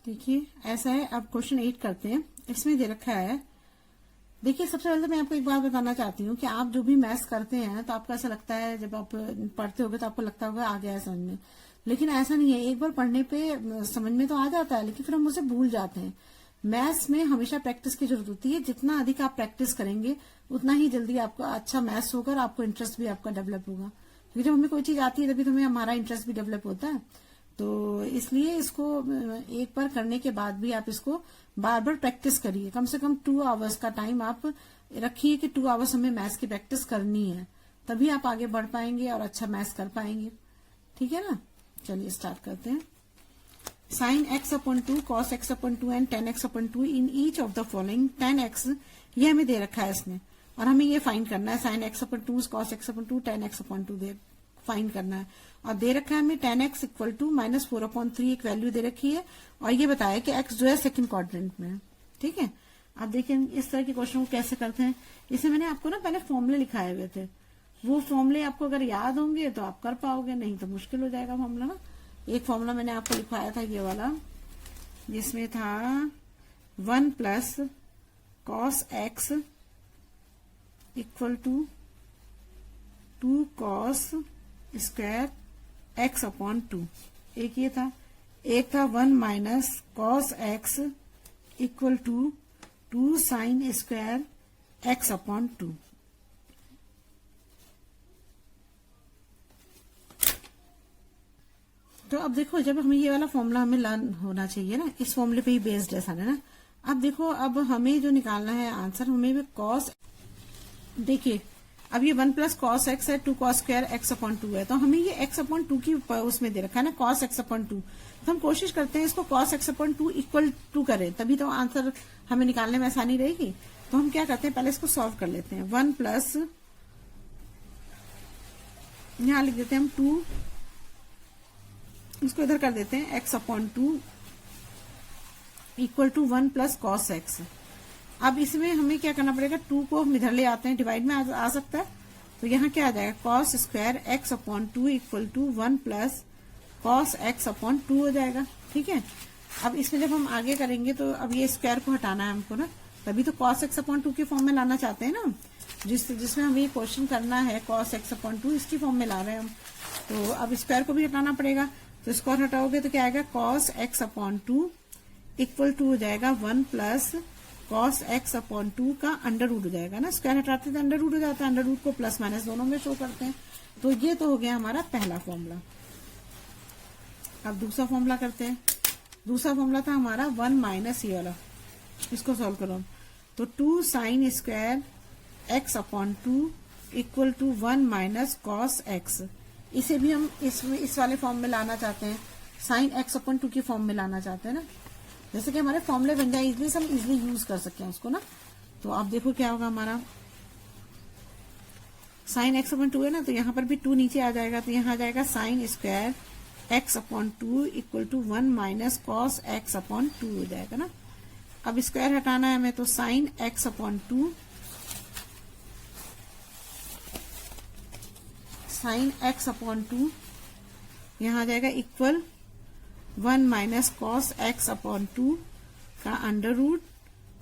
देखिए ऐसा है, अब क्वेश्चन 8 करते हैं। इसमें दे रखा है, देखिए सबसे पहले तो मैं आपको एक बात बताना चाहती हूँ कि आप जो भी मैथ्स करते हैं तो आपको ऐसा लगता है, जब आप पढ़ते होगे तो आपको लगता होगा आ गया है समझ में, लेकिन ऐसा नहीं है। एक बार पढ़ने पे समझ में तो आ जाता है, लेकिन फिर हम उसे भूल जाते हैं। मैथ्स में हमेशा प्रैक्टिस की जरूरत होती है। जितना अधिक आप प्रैक्टिस करेंगे उतना ही जल्दी आपका अच्छा मैथ्स होगा और आपको इंटरेस्ट भी आपका डेवलप होगा। क्योंकि जब हमें कोई चीज आती है तभी तो हमें हमारा इंटरेस्ट भी डेवलप होता है। तो इसलिए इसको एक बार करने के बाद भी आप इसको बार बार प्रैक्टिस करिए। कम से कम 2 आवर्स का टाइम आप रखिए कि 2 आवर्स हमें मैथ्स की प्रैक्टिस करनी है, तभी आप आगे बढ़ पाएंगे और अच्छा मैथ्स कर पाएंगे। ठीक है ना, चलिए स्टार्ट करते हैं। sin x/2 cos x/2 and tan x/2 in each of the following. tan x ये हमें दे रखा है इसमें, और हमें ये फाइंड करना है। sin x/2 cos x/2 tan x/2 find करना है। और दे रखा है हमें tan x इक्वल टू -4/3 एक वैल्यू दे रखी है, और ये बताया कि x जो है सेकंड क्वाड्रेंट में है। ठीक है, अब देखिए इस तरह के क्वेश्चन को कैसे करते हैं। इसे मैंने आपको ना पहले फॉर्मूले लिखाए हुए थे, वो फॉर्मूले आपको अगर याद होंगे तो आप कर पाओगे, नहीं तो मुश्किल हो जाएगा फॉर्मूला ना। एक फॉर्मूला मैंने आपको लिखवाया था ये वाला, जिसमें था 1 plus cos x equal to 2 cos square x/2। एक ये था, एक था 1 minus cos x equal to 2 sin square x/2। तो अब देखो, जब हमें ये वाला फॉर्मूला हमें लर्न होना चाहिए ना, इस फॉर्मूले पे ही बेस्ड है सारा ना। अब देखो, अब हमें जो निकालना है आंसर, हमें भी cos, देखिए अब ये 1 प्लस cos x है, 2 cos स्क्वायर x/2 है, तो हमें ये x/2 की उसमें दे रखा है ना, cos x/2। तो हम कोशिश करते हैं इसको cos x/2 इक्वल टू करें, तभी तो आंसर हमें निकालने में आसानी रहेगी। तो हम क्या करते हैं, पहले इसको सॉल्व कर लेते हैं। 1 प्लस, यहां लिख देते हैं हम 2, इसको इधर कर देते हैं x/2 equal to 1 plus cos x। अब इसमें हमें क्या करना पड़ेगा, 2 को हम इधर ले आते हैं, डिवाइड में आ सकता है, तो यहाँ क्या आ जाएगा, cos square x/2 equal to 1 plus cos x/2 हो जाएगा। ठीक है, अब इसमें जब हम आगे करेंगे तो अब ये स्क्वायर को हटाना है हमको ना, तभी तो cos x/2 के फॉर्म में लाना चाहते हैं ना, जिसमें हमें क्वेश्चन करना है cos x/2 इसकी फॉर्म में ला रहे हैं हम। तो अब स्क्वायर को भी हटाना पड़ेगा, तो स्क्वायर हटाओगे तो क्या आएगा, cos x/2 इक्वल टू हो जाएगा 1 प्लस cos x/2 का अंडर रूट हो जाएगा ना। स्क्वायर हटाते तो अंडर रूट हो जाता है, अंडर रूट को प्लस माइनस दोनों में शो करते हैं। तो ये तो हो गया हमारा पहला फॉर्मूला। अब दूसरा फॉर्मूला करते हैं। दूसरा फॉर्मूला था हमारा 1 माइनस ये वाला, इसको सॉल्व करो तो 2 sin square x/2 equal to 1 minus cos x। इसे भी हम इस वाले फॉर्म में लाना चाहते हैं, sin x/2 की फॉर्म में लाना चाहते हैं ना, जैसे कि हमारे फॉर्मूले बन जाए इजली, हम इजली यूज कर सकते हैं उसको ना। तो आप देखो क्या होगा हमारा, sin x/2 है ना, तो यहाँ पर भी 2 नीचे आ जाएगा, तो यहाँ आ जाएगा sin square x/2 equal to 1 minus cos x/2 हो जाएगा ना। अब स्क्वायर हटाना है हमें, तो sin x/2 sin x/2 यहाँ आ जाएगा इक्वल 1 माइनस cos x/2 का अंडर रूट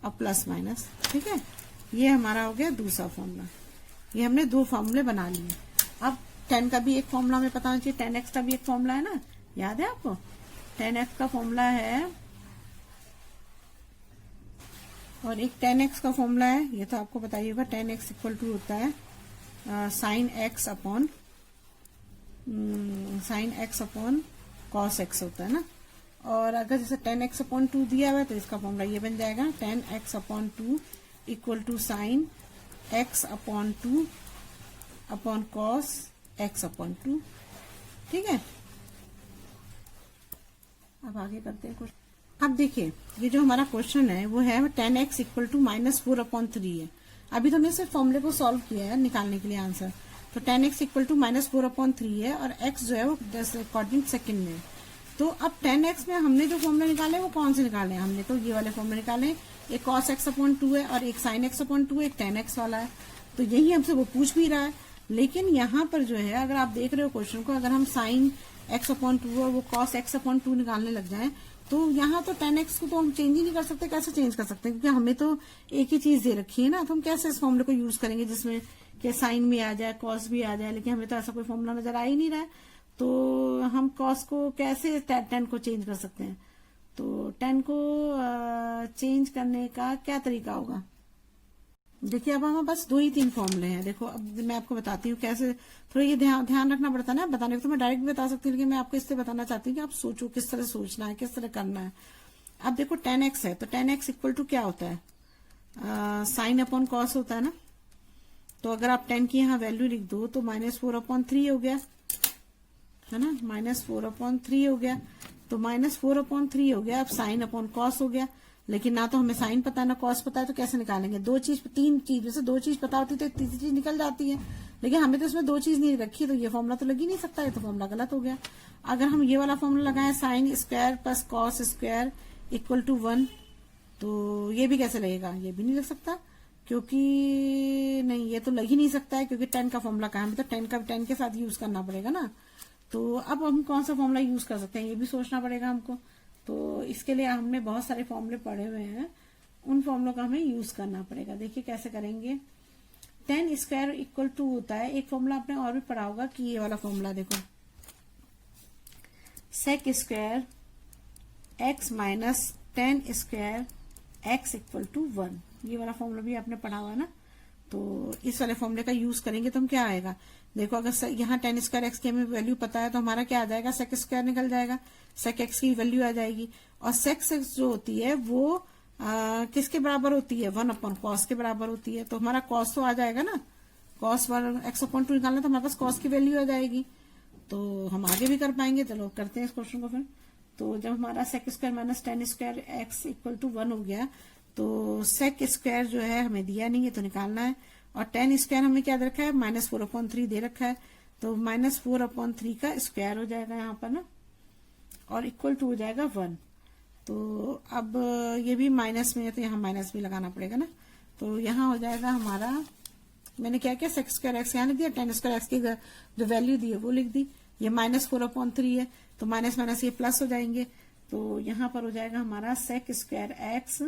और प्लस माइनस। ठीक है, ये हमारा हो गया दूसरा फॉर्मूला। ये हमने 2 फॉर्मूले बना लिए। अब tan का भी एक फॉर्मूला हमें पता होना चाहिए, tan x का भी एक फॉर्मूला है ना, याद है आपको। tan x का फॉर्मूला है और एक tan x का फॉर्मूला है, ये तो आपको बताइएगा। tan x इक्वल टू होता है sin x upon cos x होता है ना। और अगर जैसे tan x/2 दिया हुआ है तो इसका फॉर्मूला ये बन जाएगा, tan x/2 equal to sin x/2 upon cos x/2। ठीक है, अब आगे करते हैं क्वेश्चन। अब देखिए, ये जो हमारा क्वेश्चन है वो है tan x इक्वल टू -4/3 है। अभी तो हमने सिर्फ फॉर्मूले को सॉल्व किया है निकालने के लिए आंसर। तो tan x इक्वल टू -4/3 है, और x जो है वो कोऑर्डिनेट सेकंड में है। तो अब tan x में हमने जो फॉर्मूला निकाले वो कौन से निकाले हैं, हमने तो ये वाले फॉर्मूले निकाले, एक cos x/2 है और एक sin x/2, एक tan x वाला है। तो यही हमसे वो पूछ भी रहा है, लेकिन यहाँ पर जो है, अगर आप देख रहे हो क्वेश्चन को, अगर हम sin x अपॉन 2 और वो cos x अपॉन 2 निकालने लग जाए, तो यहाँ तो tan x को तो हम चेंज ही नहीं कर सकते। कैसे चेंज कर सकते हैं, क्योंकि हमें तो एक ही चीज दे रखी है ना, तो हम कैसे इस फॉर्मूले को यूज करेंगे जिसमें कि साइन भी आ जाए कॉस भी आ जाए, लेकिन हमें तो ऐसा कोई फॉर्मूला नजर आ ही नहीं रहा है। तो हम कॉस को कैसे tan को चेंज कर सकते हैं, तो tan को चेंज करने का क्या तरीका होगा। देखिए अब हमारे पास 2 ही 3 फॉर्मूले हैं। देखो अब मैं आपको बताती हूँ कैसे, थोड़ा ये ध्यान रखना पड़ता है ना, बताने को तो मैं डायरेक्ट बता सकती हूँ, लेकिन मैं आपको इससे बताना चाहती हूँ कि आप सोचो किस तरह सोचना है, किस तरह करना है। अब देखो tan x है, तो tan x इक्वल टू क्या होता है, साइन अपॉन कॉस होता है ना। तो अगर आप tan की यहाँ वैल्यू लिख दो तो -4/3 हो गया, है ना, -4/3 हो गया। तो -4/3 हो गया। अब साइन अपॉन कॉस हो गया, लेकिन ना तो हमें साइन पता है ना कॉस पता है, तो कैसे निकालेंगे। 3 चीज में से 2 चीज पता होती तो तीसरी चीज निकल जाती है, लेकिन हमें तो इसमें 2 चीज नहीं रखी, तो ये फॉर्मूला तो लग ही नहीं सकता, ये तो फॉर्मूला गलत हो गया। अगर हम ये वाला फॉर्मूला लगाएं sine square plus cos square equal to 1, तो ये भी कैसे लगेगा, ये भी नहीं लग सकता, क्योंकि नहीं ये तो लग ही नहीं सकता है, क्योंकि tan का फॉर्मूला कहाँ है, तो tan के साथ यूज करना पड़ेगा ना। तो अब हम कौन सा फॉर्मूला यूज कर सकते हैं, ये भी सोचना पड़ेगा हमको। तो इसके लिए हमने बहुत सारे फॉर्मूले पढ़े हुए हैं, उन फॉर्मूलों का हमें यूज करना पड़ेगा। देखिए कैसे करेंगे। tan स्क्वायर इक्वल टू होता है, एक फॉर्मूला आपने और भी पढ़ा होगा कि ये वाला फॉर्मूला देखो, sec square x minus tan square x equal to 1, ये वाला फॉर्मूला भी आपने पढ़ा हुआ ना। तो इस वाले फॉर्मूले का यूज करेंगे तो हम क्या आएगा, देखो अगर यहाँ tan स्क्वायर x की हमें वैल्यू पता है, तो हमारा क्या आ जाएगा, sec स्क्वायर निकल जाएगा, sec x की वैल्यू आ जाएगी। और sec x जो होती है वो किसके बराबर होती है, 1/cos के बराबर होती है। तो हमारा cos तो आ जाएगा ना, cos x/2 निकालना, तो हमारे पास cos की वैल्यू आ जाएगी, तो हम आगे भी कर पाएंगे। चलो करते हैं इस क्वेश्चन को फिर। तो जब हमारा sec square minus tan square x equal to 1 हो गया, तो sec स्क्वायर जो है हमें दिया नहीं है तो निकालना है, और tan स्क्वायर हमें क्या दे रखा है, -4/3 दे रखा है, तो -4/3 का स्क्वायर हो जाएगा यहाँ पर ना, और इक्वल टू हो जाएगा 1। तो अब ये भी माइनस में है, तो यहाँ माइनस भी लगाना पड़ेगा ना। तो यहाँ हो जाएगा हमारा, मैंने क्या किया, sec स्क्वायर x यहाँ लिख दिया, tan स्क्वायर x की जो वैल्यू दी है वो लिख दी, ये -4/3 है, तो माइनस माइनस ये प्लस हो जाएंगे। तो यहाँ पर हो जाएगा हमारा sec स्क्वायर x,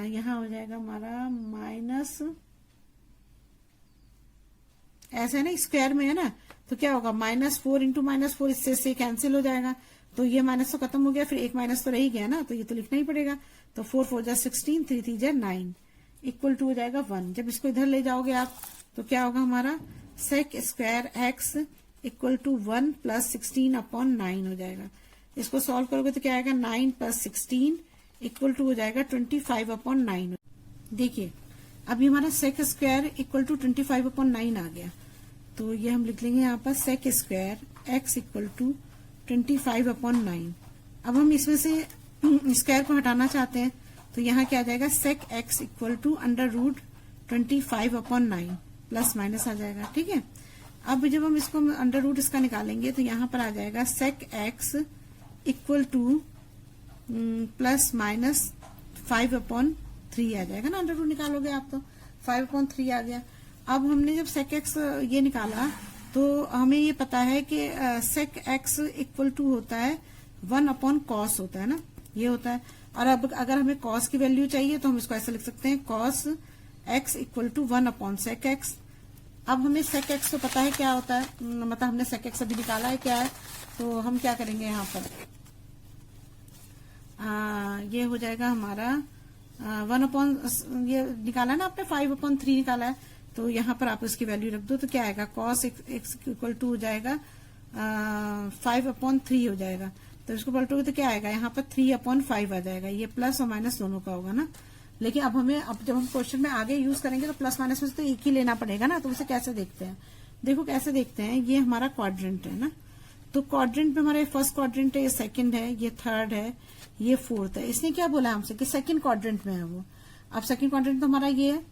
यहाँ हो जाएगा हमारा माइनस, ऐसे है ना स्क्वायर में है ना, तो क्या होगा, -4 इंटू -4, इससे कैंसिल हो जाएगा, तो ये माइनस तो खत्म हो गया, फिर एक माइनस तो रह ही गया ना, तो ये तो लिखना ही पड़ेगा। तो 4 4 जा 16, 3 3 जा 9 इक्वल टू हो जाएगा 1। जब इसको इधर ले जाओगे आप, तो क्या होगा हमारा, sec square x equal to 1 plus 16/9 हो जाएगा। इसको सॉल्व करोगे तो क्या आएगा, 9 प्लस 16 इक्वल टू हो जाएगा 25/9। देखिए अभी हमारा sec स्क्वायर इक्वल टू 25/9 आ गया, तो ये हम लिख लेंगे यहाँ पर sec square x equal to 25/9। अब हम इसमें से स्क्वायर को हटाना चाहते हैं, तो यहाँ क्या आ जाएगा, sec x equal to √25/9 plus minus आ जाएगा, ठीक है। अब जब हम इसको अंडर रूट इसका निकालेंगे, तो यहाँ पर आ जाएगा sec x equal to plus minus 5/3 आ जाएगा ना, अंडर रूट निकालोगे आप तो 5/3 आ गया। अब हमने जब sec x ये निकाला, तो हमें ये पता है कि sec x इक्वल टू होता है 1/cos होता है ना, ये होता है। और अब अगर हमें cos की वैल्यू चाहिए, तो हम इसको ऐसे लिख सकते हैं, cos x equal to 1/sec x। अब हमें sec x तो पता है क्या होता है, मतलब हमने sec x अभी निकाला है क्या है, तो हम क्या करेंगे यहाँ पर, ये हो जाएगा हमारा 1/, ये निकाला ना आपने 5/3 निकाला है, तो यहाँ पर आप इसकी वैल्यू रख दो, तो क्या आएगा, cos x इक्वल टू हो जाएगा 5/3 हो जाएगा। तो इसको पलटोगे तो क्या आएगा, यहाँ पर 3/5 आ जाएगा, ये प्लस और माइनस दोनों का होगा ना। लेकिन अब हमें, अब जब हम क्वेश्चन में आगे यूज करेंगे, तो प्लस माइनस में से तो एक ही लेना पड़ेगा ना। तो उसे कैसे देखते हैं, देखो कैसे देखते हैं, ये हमारा क्वाड्रेंट है ना, तो क्वाड्रेंट में हमारा फर्स्ट क्वाड्रेंट है, ये सेकंड है, ये थर्ड है, ये फोर्थ है। इसने क्या बोला हमसे कि सेकंड क्वाड्रेंट में है वो। अब सेकंड क्वाड्रेंट तो हमारा ये है।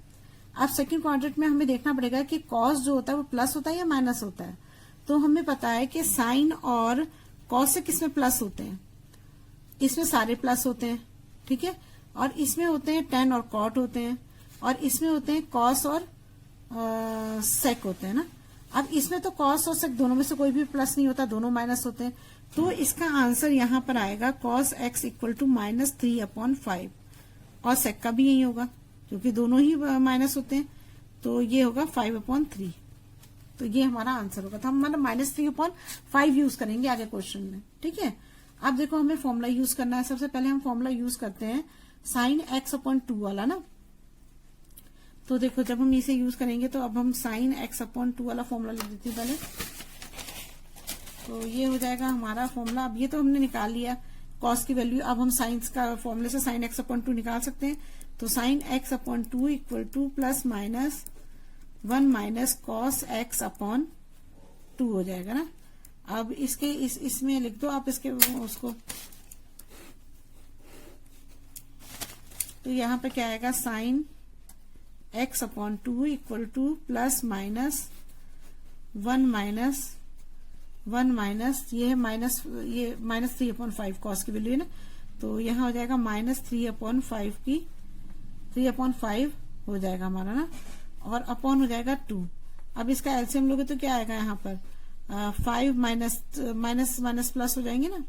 अब सेकंड क्वाड्रेंट में हमें देखना पड़ेगा कि कॉस जो होता है वो प्लस होता है या माइनस होता है। तो हमें पता है कि साइन और कॉस से किसमें प्लस होते हैं, इसमें सारे प्लस होते हैं, ठीक है। और इसमें होते हैं tan और cot होते हैं, और इसमें होते हैं cos और sec होते हैं ना। अब इसमें तो कॉस और सेक दोनों में से कोई भी प्लस नहीं होता, दोनों माइनस होते हैं, तो इसका आंसर यहां पर आएगा कॉस एक्स इक्वल टू -3/5। और सेक का भी यही होगा क्योंकि दोनों ही माइनस होते हैं, तो ये होगा 5/3। तो ये हमारा आंसर होगा। तो हम मतलब -3/5 यूज करेंगे आगे क्वेश्चन में। ठीक है, अब देखो हमें फॉर्मूला यूज करना है। सबसे पहले हम फॉर्मूला यूज करते हैं sin x/2 वाला ना। तो देखो जब हम इसे यूज करेंगे तो अब हम sin x/2 वाला फॉर्मूला लिख देती हूँ पहले। तो ये हो जाएगा हमारा फॉर्मूला। अब ये तो हमने निकाल लिया कॉस की वैल्यू, अब हम साइंस का फॉर्मूले से sin x/2 निकाल सकते हैं। तो sin x/2 equal to +-1 cos x/2 हो जाएगा ना। अब इसके इसमें लिख दो आप इसके उसको। तो यहाँ पे क्या आएगा sin x/2 इक्वल टू +-1 ये है -3/5 कॉस की वैल्यू है ना। तो यहाँ हो जाएगा -3/5 की 3/5 हो जाएगा हमारा ना, और अपॉन हो जाएगा 2। अब इसका एलसीएम लोगे तो क्या आएगा यहाँ पर 5 माइनस प्लस हो जाएंगे ना।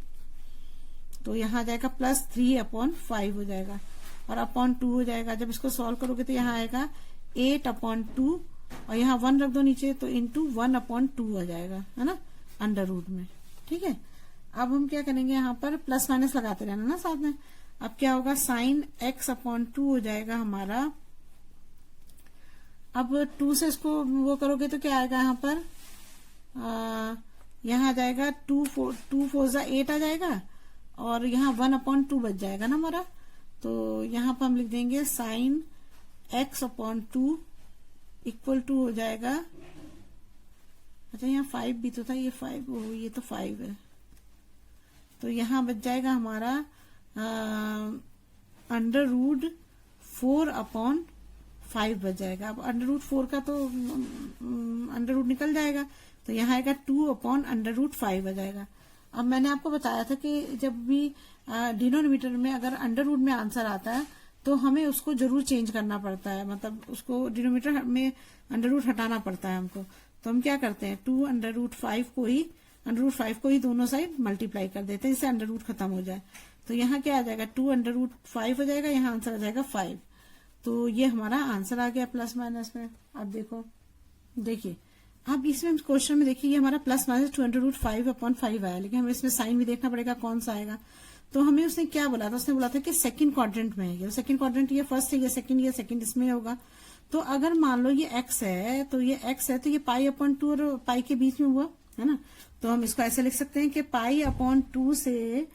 तो यहाँ आ जाएगा +3/5 हो जाएगा और अपॉन 2 हो जाएगा। जब इसको सॉल्व करोगे तो यहाँ आएगा 8/2 और यहाँ 1 रख दो नीचे, तो इंटू 1/2 आ जाएगा, है ना, अंडर रूट में। ठीक है, अब हम क्या करेंगे यहाँ पर प्लस माइनस लगाते रहना ना साथ में। अब क्या होगा sin x/2 हो जाएगा हमारा। अब 2 से इसको वो करोगे तो क्या आएगा यहाँ पर यहाँ आ जाएगा 2 4 8 आ जाएगा और यहाँ 1/2 बच जाएगा ना हमारा। तो यहाँ पर हम लिख देंगे sin x/2 इक्वल टू हो जाएगा, अच्छा यहाँ 5 भी तो था, ये 5 ये तो 5 है, तो यहाँ बच जाएगा हमारा √4/5 बच जाएगा। अब √4 का तो अंडर रूट निकल जाएगा, तो यहाँ आएगा 2/√5 आ जाएगा। अब मैंने आपको बताया था कि जब भी डिनोमिनेटर में अगर अंडर रूट में आंसर आता है तो हमें उसको जरूर चेंज करना पड़ता है, मतलब उसको डिनोमिनेटर में अंडर रूट हटाना पड़ता है हमको। तो हम क्या करते हैं 2/5 को ही दोनों साइड मल्टीप्लाई कर देते हैं, इससे अंडर रूट खत्म हो जाए। तो यहाँ क्या आ जाएगा 2/5 हो जाएगा, यहाँ आंसर आ जाएगा 5। तो ये हमारा आंसर आ गया प्लस माइनस में। अब देखिए अब इसमें क्वेश्चन में देखिए ये हमारा +-2√5/5 आया, लेकिन हमें इसमें साइन भी देखना पड़ेगा कौन सा आएगा। तो हमें उसने क्या बोला था, उसने बोला था कि सेकंड क्वाड्रेंट में है। ये सेकंड क्वाड्रेंट, ये फर्स्ट है, ये सेकंड इसमें होगा। तो अगर मान लो ये x है तो ये π/2 और पाई के बीच में हुआ है ना। तो हम इसको ऐसे लिख सकते हैं कि π/2 से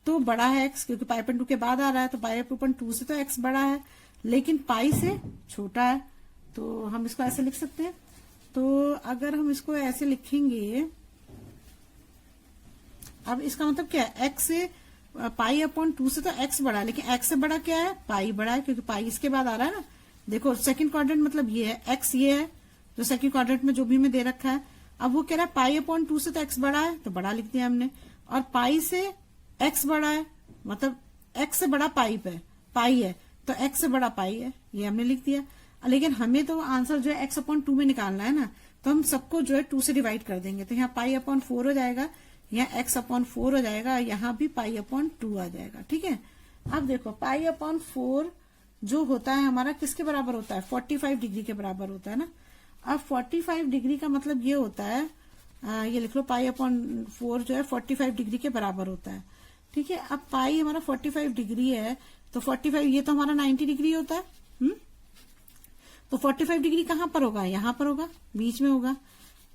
तो बड़ा है x, क्योंकि π/2 के बाद आ रहा है, तो π/2 से तो x बड़ा है, लेकिन पाई से छोटा है। तो हम इसको ऐसे लिख सकते हैं। तो अगर हम इसको ऐसे लिखेंगे, अब इसका मतलब क्या है, x से π/2 से तो x बड़ा है, लेकिन x से बड़ा क्या है, पाई बड़ा है, क्योंकि पाई इसके बाद आ रहा है ना। देखो सेकंड क्वाड्रेंट मतलब ये है, x ये है जो सेकंड क्वाड्रेंट में जो भी हमें दे रखा है। अब वो कह रहा है π/2 से तो x बड़ा है, तो बड़ा लिख दिया हमने, और पाई से x बड़ा है, मतलब x से बड़ा पाई है, तो x से बड़ा पाई है, ये हमने लिख दिया। लेकिन हमें तो आंसर जो है x/2 में निकालना है ना, तो हम सबको जो है 2 से डिवाइड कर देंगे। तो यहाँ π/4 हो जाएगा, यहाँ x/4 हो जाएगा, यहाँ भी π/2 आ जाएगा। ठीक है, अब देखो π/4 जो होता है हमारा किसके बराबर होता है, 45 डिग्री के बराबर होता है ना। अब 45 डिग्री का मतलब ये होता है, ये लिख लो π/4 जो है 45 डिग्री के बराबर होता है। ठीक है, अब पाई हमारा 45 डिग्री है, तो 45 ये तो हमारा 90 डिग्री होता है। तो 45 डिग्री कहाँ पर होगा, यहाँ पर होगा, बीच में होगा।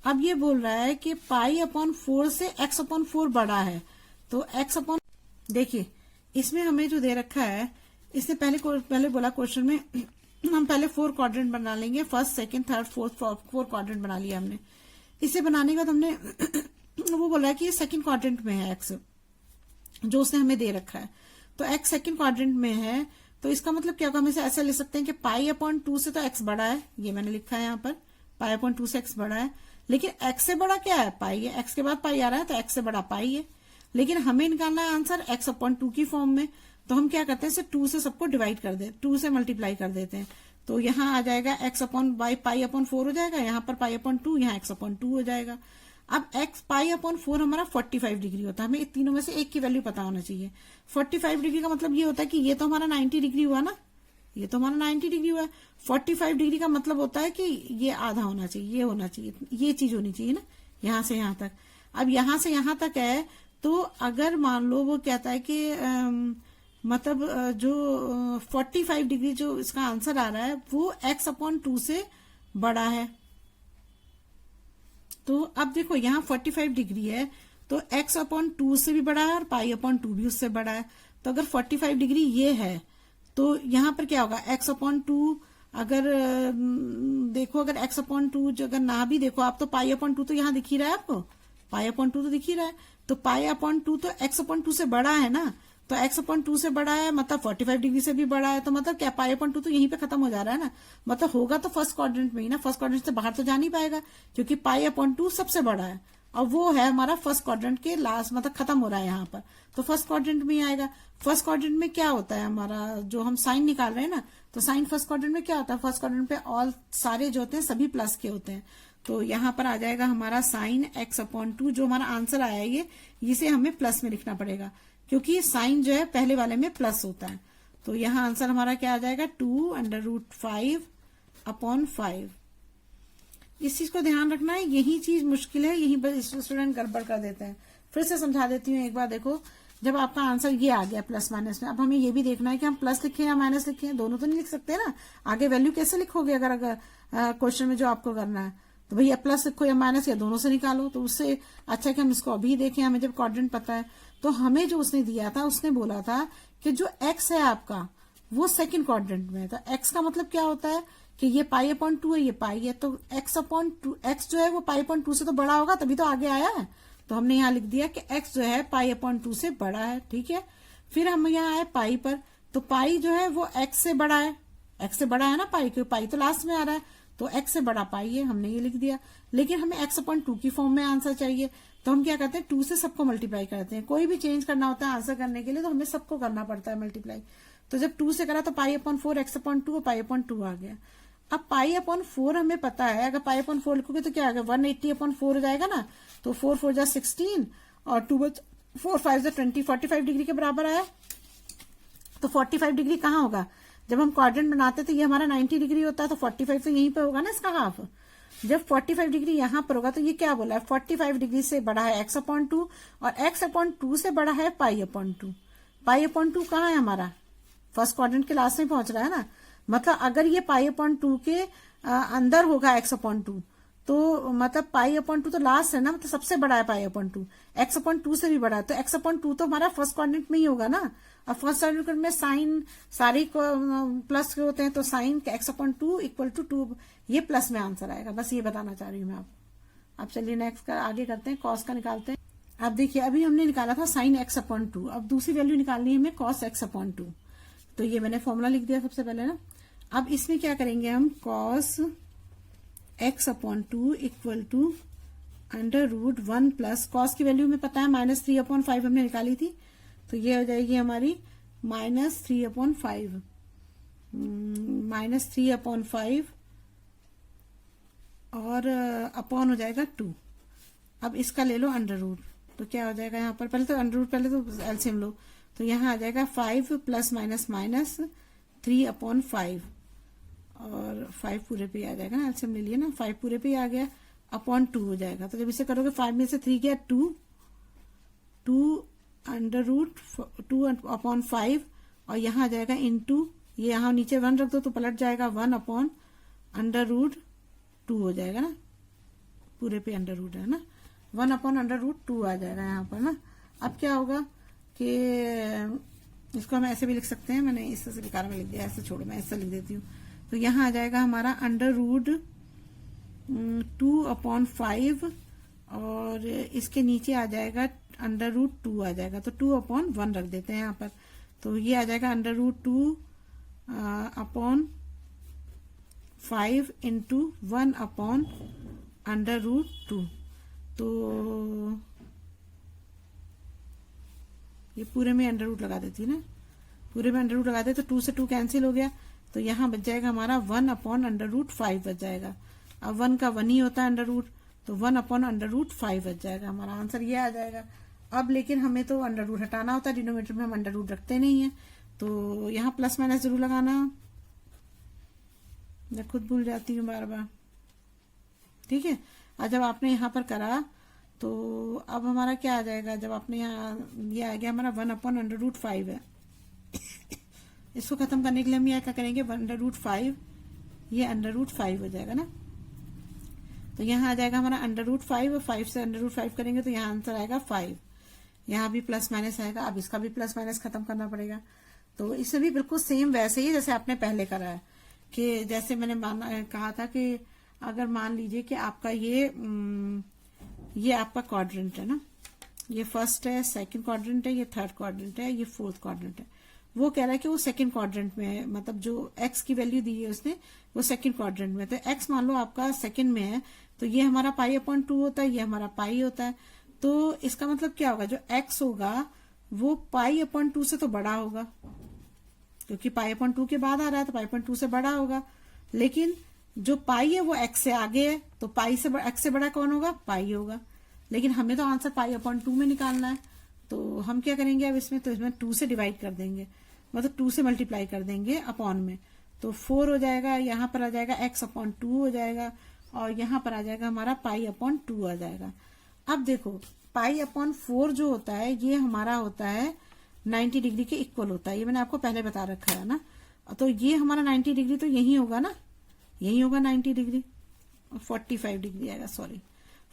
अब ये बोल रहा है कि π/4 से x/4 बड़ा है, तो देखिए इसमें हमें जो दे रखा है, इसने पहले बोला क्वेश्चन में हम पहले 4 क्वाड्रेंट बना लेंगे, first second third fourth 4 quadrant बना लिया हमने। इसे बनाने के बाद हमने वो बोला है कि ये सेकंड क्वाड्रेंट में है x, जो उसने हमें दे रखा है। तो x सेकंड क्वाड्रेंट में है, तो इसका मतलब क्या होगा, हम इसे ऐसे लिख सकते हैं कि π/2 से तो x बड़ा है, ये मैंने लिखा है यहाँ पर, π/2 से x बड़ा है, लेकिन x से बड़ा क्या है, पाई है। x के बाद पाई आ रहा है, तो x से बड़ा पाई है, लेकिन हमें निकालना है आंसर x/2 की फॉर्म में। तो हम क्या करते हैं, इसे 2 से सबको डिवाइड कर दे, 2 से मल्टीप्लाई कर देते हैं। तो यहाँ आ जाएगा x upon by pi upon 4 हो जाएगा, यहाँ पर पाई अपॉन 2, यहाँ x अपॉन 2 हो जाएगा। अब x पाई अपॉन 4 हमारा 45 डिग्री होता है, हमें इन तीनों में से एक की वैल्यू पता होना चाहिए। 45 डिग्री का मतलब ये होता है कि ये तो हमारा 90 डिग्री हुआ ना, ये तो हमारा 90 डिग्री हुआ है। 45 डिग्री का मतलब होता है कि ये आधा होना चाहिए, ये होना चाहिए, ये चीज होनी चाहिए ना, यहां से यहां तक। अब यहां से यहां तक है, तो अगर मान लो वो कहता है कि मतलब जो 45 डिग्री जो इसका आंसर आ रहा है वो x अपॉन 2 से बड़ा है। तो अब देखो यहाँ 45 डिग्री है, तो x अपॉन 2 से भी बड़ा है और पाई अपॉन 2 भी उससे बड़ा है। तो अगर 45 डिग्री ये है, तो यहाँ पर क्या होगा, x अपॉन 2, अगर देखो अगर x अपॉन 2 जो अगर ना भी देखो आप, तो पाई अपॉन 2 तो यहाँ दिख ही रहा है आपको, पाई अपॉन 2 तो दिख ही रहा है। तो पाई अपॉन 2 तो x अपॉन 2 से बड़ा है ना, तो x अपॉन 2 से बड़ा है मतलब 45 डिग्री से भी बड़ा है, तो मतलब क्या पाई अपॉन 2 तो यहीं पे खत्म हो जा रहा है ना, मतलब होगा तो फर्स्ट क्वाड्रेंट में ही ना, फर्स्ट क्वाड्रेंट से बाहर तो जा नहीं पाएगा क्योंकि पाई अपॉन 2 सबसे बड़ा है और वो है हमारा फर्स्ट क्वाड्रेंट के लास्ट, मतलब खत्म हो रहा है यहाँ पर, तो फर्स्ट क्वाड्रेंट में ही आएगा। फर्स्ट क्वाड्रेंट में क्या होता है हमारा, जो हम साइन निकाल रहे हैं ना, तो साइन फर्स्ट क्वाड्रेंट में क्या होता है, फर्स्ट क्वाड्रेंट पे ऑल सारे जो होते हैं सभी प्लस के होते हैं। तो यहाँ पर आ जाएगा हमारा साइन x अपॉन 2, जो हमारा आंसर आया है ये इसे हमें प्लस में लिखना पड़ेगा क्योंकि साइन जो है पहले वाले में प्लस होता है। तो यहाँ आंसर हमारा क्या आ जाएगा, 2√5 अपॉन 5। इस चीज को ध्यान रखना है, यही चीज मुश्किल है, यही पर स्टूडेंट गड़बड़ कर देते हैं। फिर से समझा देती हूँ एक बार, देखो जब आपका आंसर ये आ गया प्लस माइनस में, अब हमें ये भी देखना है कि हम प्लस लिखें या माइनस लिखें, दोनों तो नहीं लिख सकते ना, आगे वैल्यू कैसे लिखोगे अगर क्वेश्चन में जो आपको करना है, तो भैया प्लस लिखो या माइनस या दोनों से निकालो। तो उससे अच्छा कि हम इसको अभी देखें, हमें जब क्वाड्रेंट पता है। तो हमें जो उसने दिया था, उसने बोला था कि जो x है आपका वो सेकंड क्वाड्रेंट में है, तो x का मतलब क्या होता है कि ये पाई अपॉन 2 है, ये पाई है, तो x अपॉन 2, x जो है वो पाई अपॉन 2 से तो बड़ा होगा, तभी तो आगे आया है। तो हमने यहाँ लिख दिया कि x जो है पाई अपॉन 2 से बड़ा है, ठीक है। फिर हम यहाँ आए पाई पर, तो पाई जो है वो x से बड़ा है, x से बड़ा है ना पाई, क्योंकि पाई तो लास्ट में आ रहा है, तो x से बड़ा पाई है, हमने ये लिख दिया। लेकिन हमें x अपॉन 2 की फॉर्म में आंसर चाहिए, तो हम क्या करते हैं, 2 से सबको मल्टीप्लाई करते हैं। कोई भी चेंज करना होता है आंसर करने के लिए तो हमें सबको करना पड़ता है मल्टीप्लाई। तो जब 2 से करा तो पाई अपॉन 4 x अपॉन 2 और पाई अपॉन 2 आ गया। अब पाई अपॉन 4 हमें पता है, अगर पाई अपॉन 4 लिखोगे तो क्या आ गया, 180 अपॉन 4 हो जाएगा ना, तो 4 4 जा 16 और 2 4 5 जा 20, 45 डिग्री के बराबर आया। तो 45 डिग्री कहाँ होगा, जब हम क्वाड्रेंट बनाते तो ये हमारा 90 डिग्री होता है, तो 45 तो यहीं पे होगा ना इसका हाफ। जब 45 डिग्री यहाँ पर होगा तो ये क्या बोला है, 45 डिग्री से बड़ा है x अपॉन 2 और x अपॉन 2 से बड़ा है पाई अपॉन 2। पाई अपॉन 2 कहाँ है हमारा, फर्स्ट क्वाड्रेंट के लास्ट में पहुंच रहा है ना, मतलब अगर ये पाई अपॉन 2 के अंदर होगा x अपॉन 2, तो मतलब पाई अपॉन 2 तो लास्ट है ना, मतलब सबसे बड़ा है पाई अपॉन 2, x अपॉन 2 से भी बड़ा है, तो x अपॉन 2 तो हमारा फर्स्ट क्वाड्रेंट में ही होगा ना। अब फर्स्ट क्वाड्रेंट में साइन सारे प्लस के होते हैं, तो sine x upon 2 equal to 2, ये प्लस में आंसर आएगा, बस ये बताना चाह रही हूँ मैं आपको। अब चलिए नेक्स्ट का आगे करते हैं, कॉस का निकालते हैं। अब देखिए अभी हमने निकाला था साइन x अपॉन 2, अब दूसरी वैल्यू निकालनी है हमें कॉस x अपॉन 2। तो ये मैंने फॉर्मूला लिख दिया सबसे पहले ना। अब इसमें क्या करेंगे हम, cos x upon 2 equal to √1 plus, cos की वैल्यू में पता है -3 अपॉन 5 हमने निकाली थी, तो ये हो जाएगी हमारी -3 अपॉन 5, -3 अपॉन 5 और अपॉन हो जाएगा 2। अब इसका ले लो अंडर रूट, तो क्या हो जाएगा यहाँ पर, पहले तो अंडर रूट, पहले तो एलसीएम लो, तो यहाँ आ जाएगा 5 प्लस माइनस माइनस 3 अपॉन 5 और 5 पूरे पे आ जाएगा ना, एलसीएम ले लिया ना, 5 पूरे पे आ गया, अपॉन 2 हो जाएगा। तो जब इसे करोगे 5 में से 3 गया 2 अंडर रूट 2 अपॉन 5 और यहाँ आ जाएगा इनटू, ये यहाँ नीचे 1 रख दो तो पलट जाएगा 1 अपॉन अंडर रूट 2 हो जाएगा ना, पूरे पे अंडर रूट है ना, 1 अपॉन अंडर रूट 2 आ जाएगा यहाँ पर ना। अब क्या होगा कि इसको हम ऐसे भी लिख सकते हैं, मैंने इससे बेकार में लिख दिया, ऐसे छोड़ो मैं ऐसे लिख देती हूँ। तो यहाँ आ जाएगा हमारा अंडर रूट 2 अपॉन 5 और इसके नीचे आ जाएगा अंडर रूट 2 आ जाएगा, तो 2 अपॉन 1 रख देते हैं यहाँ पर, तो ये आ जाएगा under root 2 upon 5 into 1 upon under root 2। तो ये पूरे में अंडर रूट लगा देती है ना, पूरे में अंडर रूट लगा दे तो 2 से 2 कैंसिल हो गया, तो यहाँ बच जाएगा हमारा 1/√5 बच जाएगा। अब 1 का 1 ही होता है अंडर रूट, तो 1/√5 बच जाएगा, हमारा आंसर ये आ जाएगा। अब लेकिन हमें तो अंडर रूट हटाना होता है, डिनोमिनेटर में हम अंडर रूट रखते नहीं है, तो यहाँ प्लस माइनस जरूर लगाना। मैं खुद भूल जाती हूँ बार बार, ठीक है। और जब आपने यहाँ पर करा तो अब हमारा क्या आ जाएगा, जब आपने यहाँ ये आ गया हमारा 1/√5 है। इसको खत्म करने के लिए हम यहाँ क्या करेंगे, 1/5, ये अंडर रूट 5 हो जाएगा ना। तो यहाँ आ जाएगा हमारा अंडर रूट 5, और 5 से अंडर रूट 5 करेंगे तो यहाँ आंसर आएगा 5। यहाँ भी प्लस माइनस आएगा, अब इसका भी प्लस माइनस खत्म करना पड़ेगा। तो इसमें भी बिल्कुल सेम वैसे ही जैसे आपने पहले करा है, कि जैसे मैंने कहा था कि अगर मान लीजिए कि आपका ये आपका क्वाड्रेंट है ना, ये फर्स्ट है, सेकंड क्वाड्रेंट है, ये थर्ड क्वाड्रेंट है, ये फोर्थ क्वाड्रेंट है। वो कह रहा है कि वो सेकंड क्वाड्रेंट में है, मतलब जो एक्स की वैल्यू दी है उसने वो सेकंड क्वाड्रेंट में। तो एक्स मान लो आपका सेकंड में है, तो ये हमारा π/2 होता है, ये हमारा पाई होता है। तो इसका मतलब क्या होगा, जो एक्स होगा वो π/2 से तो बड़ा होगा, क्योंकि π/2 के बाद आ रहा है तो π/2 से बड़ा होगा। लेकिन जो पाई है वो एक्स से आगे है, तो पाई से एक्स से बड़ा कौन होगा, पाई होगा। लेकिन हमें तो आंसर π/2 में निकालना है, तो हम क्या करेंगे अब इसमें, तो इसमें 2 से डिवाइड कर देंगे, मतलब 2 से मल्टीप्लाई कर देंगे अपॉन में, तो 4 हो जाएगा। यहाँ पर आ जाएगा x/2 हो जाएगा, और यहाँ पर आ जाएगा हमारा π/2 आ जाएगा। अब देखो π/4 जो होता है ये हमारा होता है 90 डिग्री के इक्वल होता है, ये मैंने आपको पहले बता रखा है ना। तो ये हमारा 90 डिग्री तो यही होगा ना, यही होगा 90 डिग्री, 45 डिग्री आएगा, सॉरी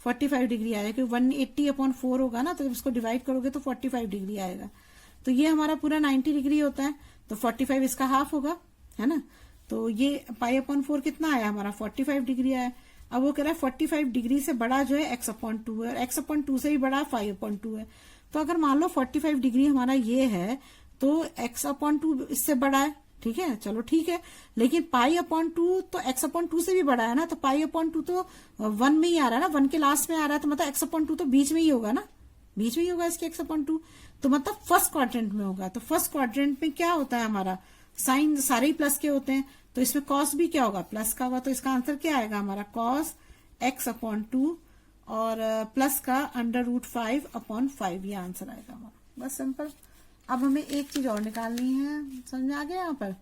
45 डिग्री आएगा, क्योंकि 180/4 होगा ना, तो जब इसको डिवाइड करोगे तो 45 डिग्री आएगा। तो ये हमारा पूरा 90 डिग्री होता है, तो 45 इसका हाफ होगा, है ना। तो ये π/4 कितना आया हमारा, 45 डिग्री आया। अब वो कह रहा है 45 डिग्री से बड़ा जो है x/2 है, और x/2 से भी बड़ा 5/2 है। तो अगर मान लो 45 डिग्री हमारा ये है, तो x/2 इससे बड़ा है, ठीक है, चलो ठीक है। लेकिन π/2 तो x/2 से भी बड़ा है ना, तो π/2 तो 1 में ही आ रहा है ना, 1 के लास्ट में आ रहा है, तो मतलब x/2 तो बीच में ही होगा ना, बीच में ही होगा इसके x/2, तो मतलब फर्स्ट क्वाड्रेंट में होगा। तो फर्स्ट क्वाड्रेंट में क्या होता है हमारा, साइन सारे ही प्लस के होते हैं, तो इसमें कॉस भी क्या होगा, प्लस का होगा। तो इसका आंसर क्या आएगा हमारा, cos x/2 और प्लस का अंडर√5/5, ये आंसर आएगा हमारा, बस सिंपल। अब हमें एक चीज और निकालनी है, समझ में आ गया। यहाँ पर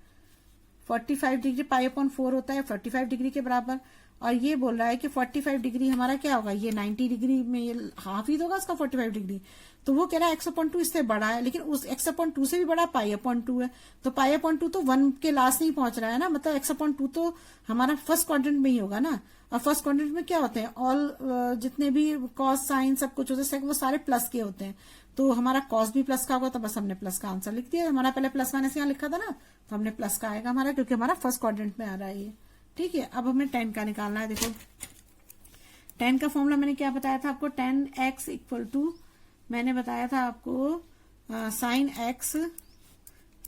45 डिग्री π/4 होता है 45 डिग्री के बराबर, और ये बोल रहा है कि 45 डिग्री हमारा क्या होगा, ये 90 डिग्री में ये हाफ ही होगा उसका 45 डिग्री। तो वो कह रहा है x/2 इससे बड़ा है, लेकिन उस x/2 से भी बड़ा π/2 है। तो π/2 तो 1 के लास्ट नहीं पहुंच रहा है ना, मतलब x/2 तो हमारा फर्स्ट क्वाड्रेंट में ही होगा ना। और फर्स्ट क्वाड्रेंट में क्या होते हैं, ऑल जितने भी कॉस साइन सब कुछ होते हैं वो सारे प्लस के होते हैं। तो हमारा कॉस भी प्लस का होगा, तो बस हमने प्लस का आंसर लिख दिया। हमारा पहले प्लस माइनस यहाँ लिखा था ना, तो हमने प्लस का आएगा हमारा, क्योंकि हमारा फर्स्ट क्वाड्रेंट में आ रहा है ये, ठीक है। अब हमें tan का निकालना है। देखो tan का फॉर्मूला मैंने क्या बताया था आपको, tan x = मैंने बताया था आपको sin x,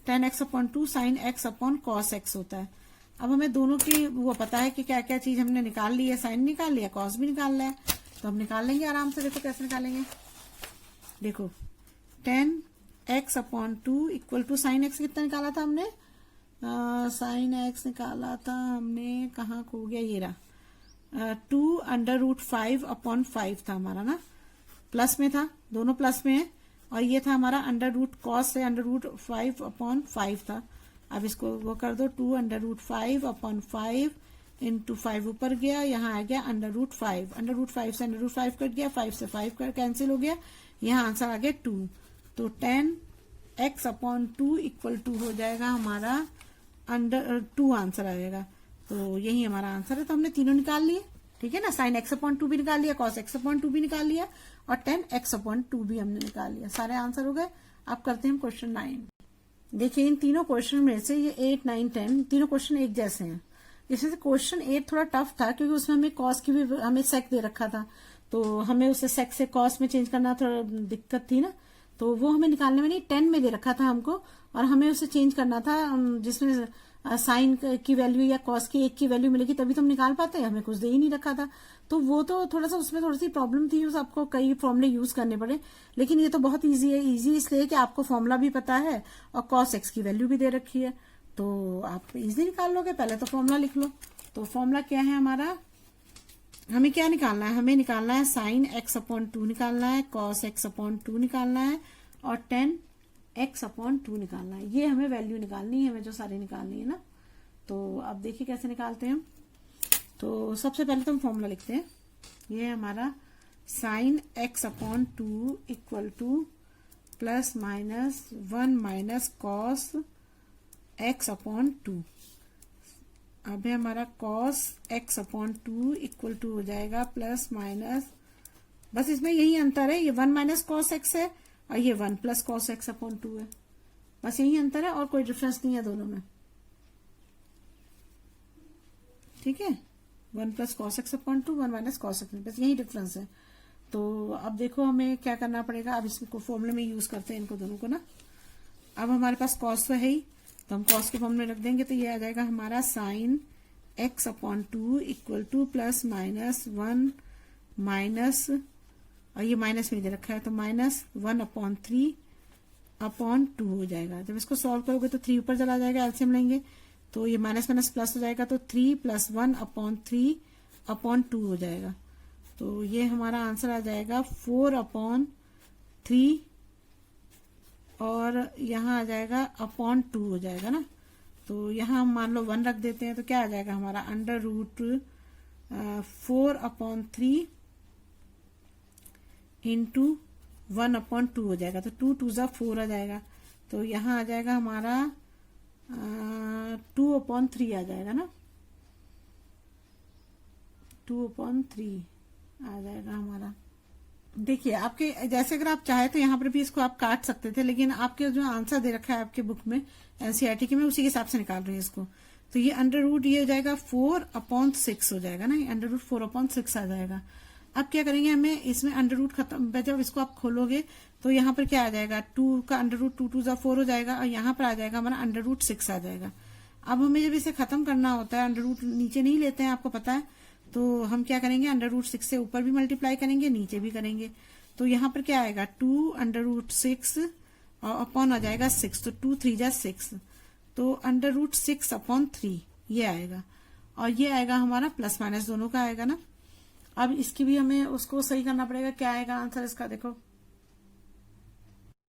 tan x/2 sin x/cos x होता है। अब हमें दोनों की वो पता है कि क्या क्या चीज हमने निकाल ली है, साइन निकाल लिया, कॉस भी निकाल लिया है, तो हम निकाल लेंगे आराम से। देखो कैसे निकालेंगे, देखो tan x/2 = sin x कितना निकाला था हमने, sin x निकाला था हमने, कहाँ खो गया, ये रहा 2 अंडर√5/5 था हमारा ना, प्लस में था, दोनों प्लस में है। और ये था हमारा √cos से अंडर√5/5 था। अब इसको वो कर दो, 2 अंडर√5/5 × 5 ऊपर गया, यहाँ आ गया अंडर√5, अंडर√5 से अंडर√5 कट गया, 5 से 5 कैंसिल हो गया, यहाँ आंसर आ गया 2। तो tan x/2 = हो जाएगा हमारा अंडर2 आंसर आएगा। तो यही हमारा आंसर है। तो हमने तीनों निकाल लिए, ठीक है ना, sin x/2 भी निकाल लिया, cos x/2 भी निकाल लिया, और tan x/2 भी हमने निकाल लिया। सारे आंसर हो गए। अब करते हैं क्वेश्चन 9। देखिए इन तीनों क्वेश्चन में से ये 8, 9, 10 तीनों क्वेश्चन एक जैसे हैं। इसमें से क्वेश्चन 8 थोड़ा टफ था, क्योंकि उसमें हमें कॉस की भी हमें सेक दे रखा था, तो हमें उसे सेक से कॉस में चेंज करना थोड़ा दिक्कत थी ना, तो वो हमें निकालने में नहीं, 10 में दे रखा था हमको, और हमें उसे चेंज करना था जिसमें साइन की वैल्यू या कॉस की 1 की वैल्यू मिलेगी तभी तो हम निकाल पाते हैं, हमें कुछ दे ही नहीं रखा था। तो वो तो थोड़ा सा उसमें थोड़ी सी प्रॉब्लम थी, उस आपको कई फॉर्मूले यूज करने पड़े। लेकिन ये तो बहुत इजी है, इजी इसलिए कि आपको फॉर्मूला भी पता है और cos x की वैल्यू भी दे रखी है। तो आप इजीली निकाल लोगे। पहले तो फॉर्मूला लिख लो। तो फॉर्मूला क्या है हमारा, हमें क्या निकालना है, हमें निकालना है साइन एक्स अपॉन 2 निकालना है, कॉस एक्स अपॉन 2 निकालना है और टेन एक्स अपॉन 2 निकालना है। ये हमें वैल्यू निकालनी है, हमें जो सारी निकालनी है ना। तो अब देखिए कैसे निकालते हैं हम। तो सबसे पहले तो हम फॉर्मूला लिखते हैं। ये है हमारा sine x upon 2 equal to plus minus 1 minus cos x upon 2। अब है हमारा cos x upon 2 equal to हो जाएगा प्लस माइनस, बस इसमें यही अंतर है, ये 1 माइनस कॉस एक्स है और ये 1 प्लस कॉस एक्स अपॉन 2 है। बस यही अंतर है और कोई डिफरेंस नहीं है दोनों में। ठीक है, 1 plus cos x upon 2, 1 minus cos x, बस यही डिफरेंस है। तो अब देखो हमें क्या करना पड़ेगा। अब इसको फॉर्मूले में यूज करते हैं इनको दोनों को ना। अब हमारे पास कॉस तो है ही, तो हम कॉस के फॉर्मूले रख देंगे। तो ये आ जाएगा हमारा sine x upon 2 equal to plus minus 1 minus, और ये माइनस में दे रखा है तो माइनस 1 अपॉन 3 अपॉन 2 हो जाएगा। जब इसको सॉल्व करोगे तो 3 ऊपर चला जाएगा, एलसीएम लेंगे तो ये माइनस माइनस प्लस हो जाएगा, तो 3 प्लस 1 अपॉन 3 अपॉन 2 हो जाएगा। तो ये हमारा आंसर आ जाएगा 4 अपॉन 3 और यहाँ आ जाएगा अपॉन 2 हो जाएगा ना। तो यहाँ हम मान लो 1 रख देते हैं तो क्या आ जाएगा हमारा under root 4 upon 3 into 1 upon 2 हो जाएगा। तो 2 2 जा 4 आ जाएगा। तो यहाँ आ जाएगा हमारा 2 अपॉन 3 आ जाएगा ना, 2 अपॉन 3 आ जाएगा हमारा। देखिए आपके जैसे अगर आप चाहे तो यहाँ पर भी इसको आप काट सकते थे, लेकिन आपके जो आंसर दे रखा है आपके बुक में एनसीईआरटी के में, उसी के हिसाब से निकाल रही है इसको। तो ये अंडर रूट ये हो जाएगा 4 अपॉन 6 हो जाएगा ना, अंडर रूट 4 अपॉन 6 आ जाएगा। अब क्या करेंगे, हमें इसमें अंडर रूट खत्म, जब इसको आप खोलोगे तो यहाँ पर क्या आ जाएगा 2 का अंडर रूट 2 2 4 हो जाएगा और यहाँ पर आ जाएगा हमारा अंडर रूट 6 आ जाएगा। अब हमें जब इसे खत्म करना होता है, अंडर रूट नीचे नहीं लेते हैं आपको पता है, तो हम क्या करेंगे अंडर रूट 6 से ऊपर भी मल्टीप्लाई करेंगे, नीचे भी करेंगे। तो यहाँ पर क्या आएगा 2 अंडर रूट 6 और अपॉन आ जाएगा 6, तो 2 3 जा 6, तो अंडर रूट 6 अपॉन 3 ये आएगा। और ये आएगा हमारा प्लस माइनस दोनों का आएगा ना। अब इसकी भी हमें उसको सही करना पड़ेगा। क्या आएगा आंसर इसका, देखो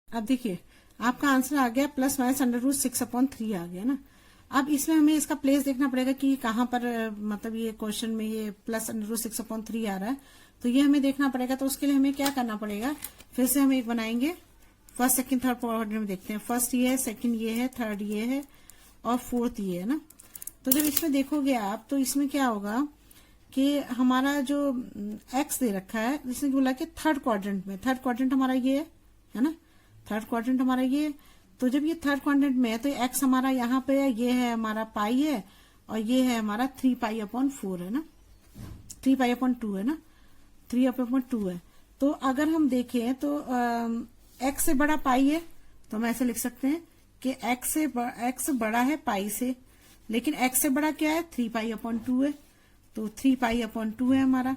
अब देखिए आपका आंसर आ गया plus minus under root 6 upon 3 आ गया ना। अब इसमें हमें इसका प्लेस देखना पड़ेगा कि कहाँ पर मतलब ये क्वेश्चन में ये प्लस अंडर रूट 6 अपॉन 3 आ रहा है, तो ये हमें देखना पड़ेगा। तो उसके लिए हमें क्या करना पड़ेगा, फिर से हम एक बनाएंगे, फर्स्ट सेकंड थर्ड ऑर्डर में देखते हैं। फर्स्ट ये है, सेकंड ये है, थर्ड ये है और फोर्थ ये है ना। तो जब इसमें देखोगे आप तो इसमें क्या होगा कि हमारा जो एक्स दे रखा है, जिसने बोला कि थर्ड क्वाड्रेंट में, थर्ड क्वाड्रेंट हमारा ये है ना, थर्ड क्वाड्रेंट हमारा ये। तो जब ये थर्ड क्वाड्रेंट में है तो एक्स हमारा यहाँ पे है, ये है हमारा पाई है और ये है हमारा 3 पाई अपॉन 4 है ना, 3 पाई अपॉन 2 है ना, 3 अपॉन 2 है। तो अगर हम देखें तो एक्स से बड़ा पाई है, तो हम ऐसे लिख सकते हैं कि एक्स बड़ा है पाई से, लेकिन एक्स से बड़ा क्या है 3 पाई अपॉन 2 है, तो 3 पाई अपॉन 2 है हमारा।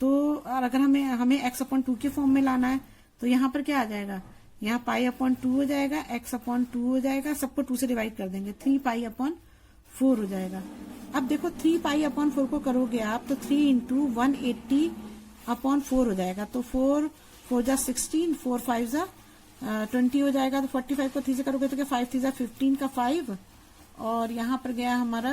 तो अगर हमें एक्स अपॉन 2 के फॉर्म में लाना है तो यहाँ पर क्या आ जाएगा, यहाँ पाई अपॉन 2 हो जाएगा, एक्स अपॉन 2 हो जाएगा, सबको 2 से डिवाइड कर देंगे, 3 पाई अपॉन 4 हो जाएगा। अब देखो 3 पाई अपॉन 4 को करोगे आप तो 3 इंटू 180 अपॉन 4 हो जाएगा। तो 4 4 जा 16, 4 5 जा 20 हो जाएगा। तो 45 को 3 से करोगे तो क्या 5 3 जा 15 का 5 और यहाँ पर गया हमारा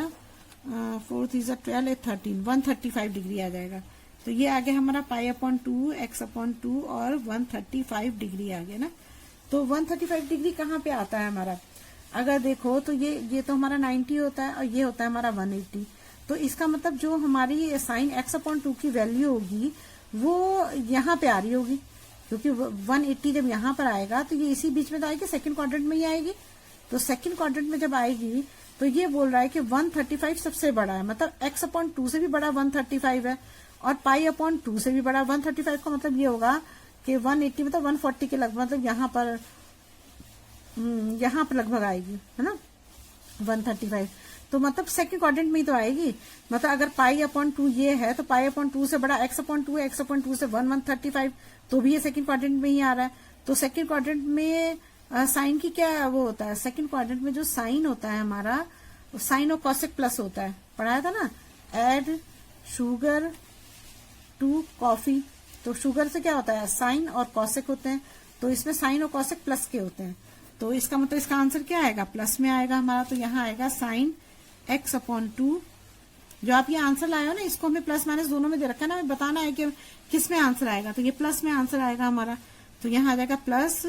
4 3 जा 12 13, 135 डिग्री आ जाएगा। तो ये आ गया हमारा पाई अपॉन 2 एक्स अपॉन 2 और 135 डिग्री आ गया ना। तो 135 डिग्री कहाँ पे आता है हमारा, अगर देखो तो ये तो हमारा 90 होता है और ये होता है हमारा 180। तो इसका मतलब जो हमारी साइन एक्स अपॉन 2 की वैल्यू होगी वो यहाँ पे आ रही होगी, क्योंकि 180 जब यहाँ पर आएगा तो ये इसी बीच में तो आएगी, सेकंड क्वाड्रेंट में ही आएगी। तो सेकंड क्वाड्रेंट में जब आएगी तो ये बोल रहा है कि 135 सबसे बड़ा है, मतलब एक्स अपॉन 2 से भी बड़ा 135 है और पाई अपॉन 2 से भी बड़ा 135 का मतलब ये होगा कि 180 मतलब 140 के लगभग, मतलब यहाँ पर लगभग आएगी है ना 135। तो मतलब सेकंड क्वाड्रेंट में ही तो आएगी। मतलब अगर पाई अपॉन 2 ये है तो पाई अपॉन 2 से बड़ा एक्स अपॉन 2 है, एक्स अपॉन 2 से 135, तो भी ये सेकंड क्वाड्रेंट में ही आ रहा है। तो सेकंड क्वाड्रेंट में साइन की क्या वो होता है, सेकंड क्वाड्रेंट में जो साइन होता है हमारा, साइन और कॉसेक प्लस होता है, पढ़ाया था ना। एड शुगर टू कॉफी, तो शुगर से क्या होता है, साइन और कॉसेक होते हैं, तो इसमें साइन और कॉसेक प्लस के होते हैं, तो इसका मतलब इसका आंसर क्या आएगा, प्लस में आएगा हमारा। तो यहाँ आएगा साइन x अपॉन 2। जो आप ये आंसर लाए हो ना, इसको हमें प्लस माइनस दोनों में दे रखा है ना, हमें बताना है कि किस में आंसर आएगा, तो ये प्लस में आंसर आएगा हमारा। तो यहाँ आ जाएगा प्लस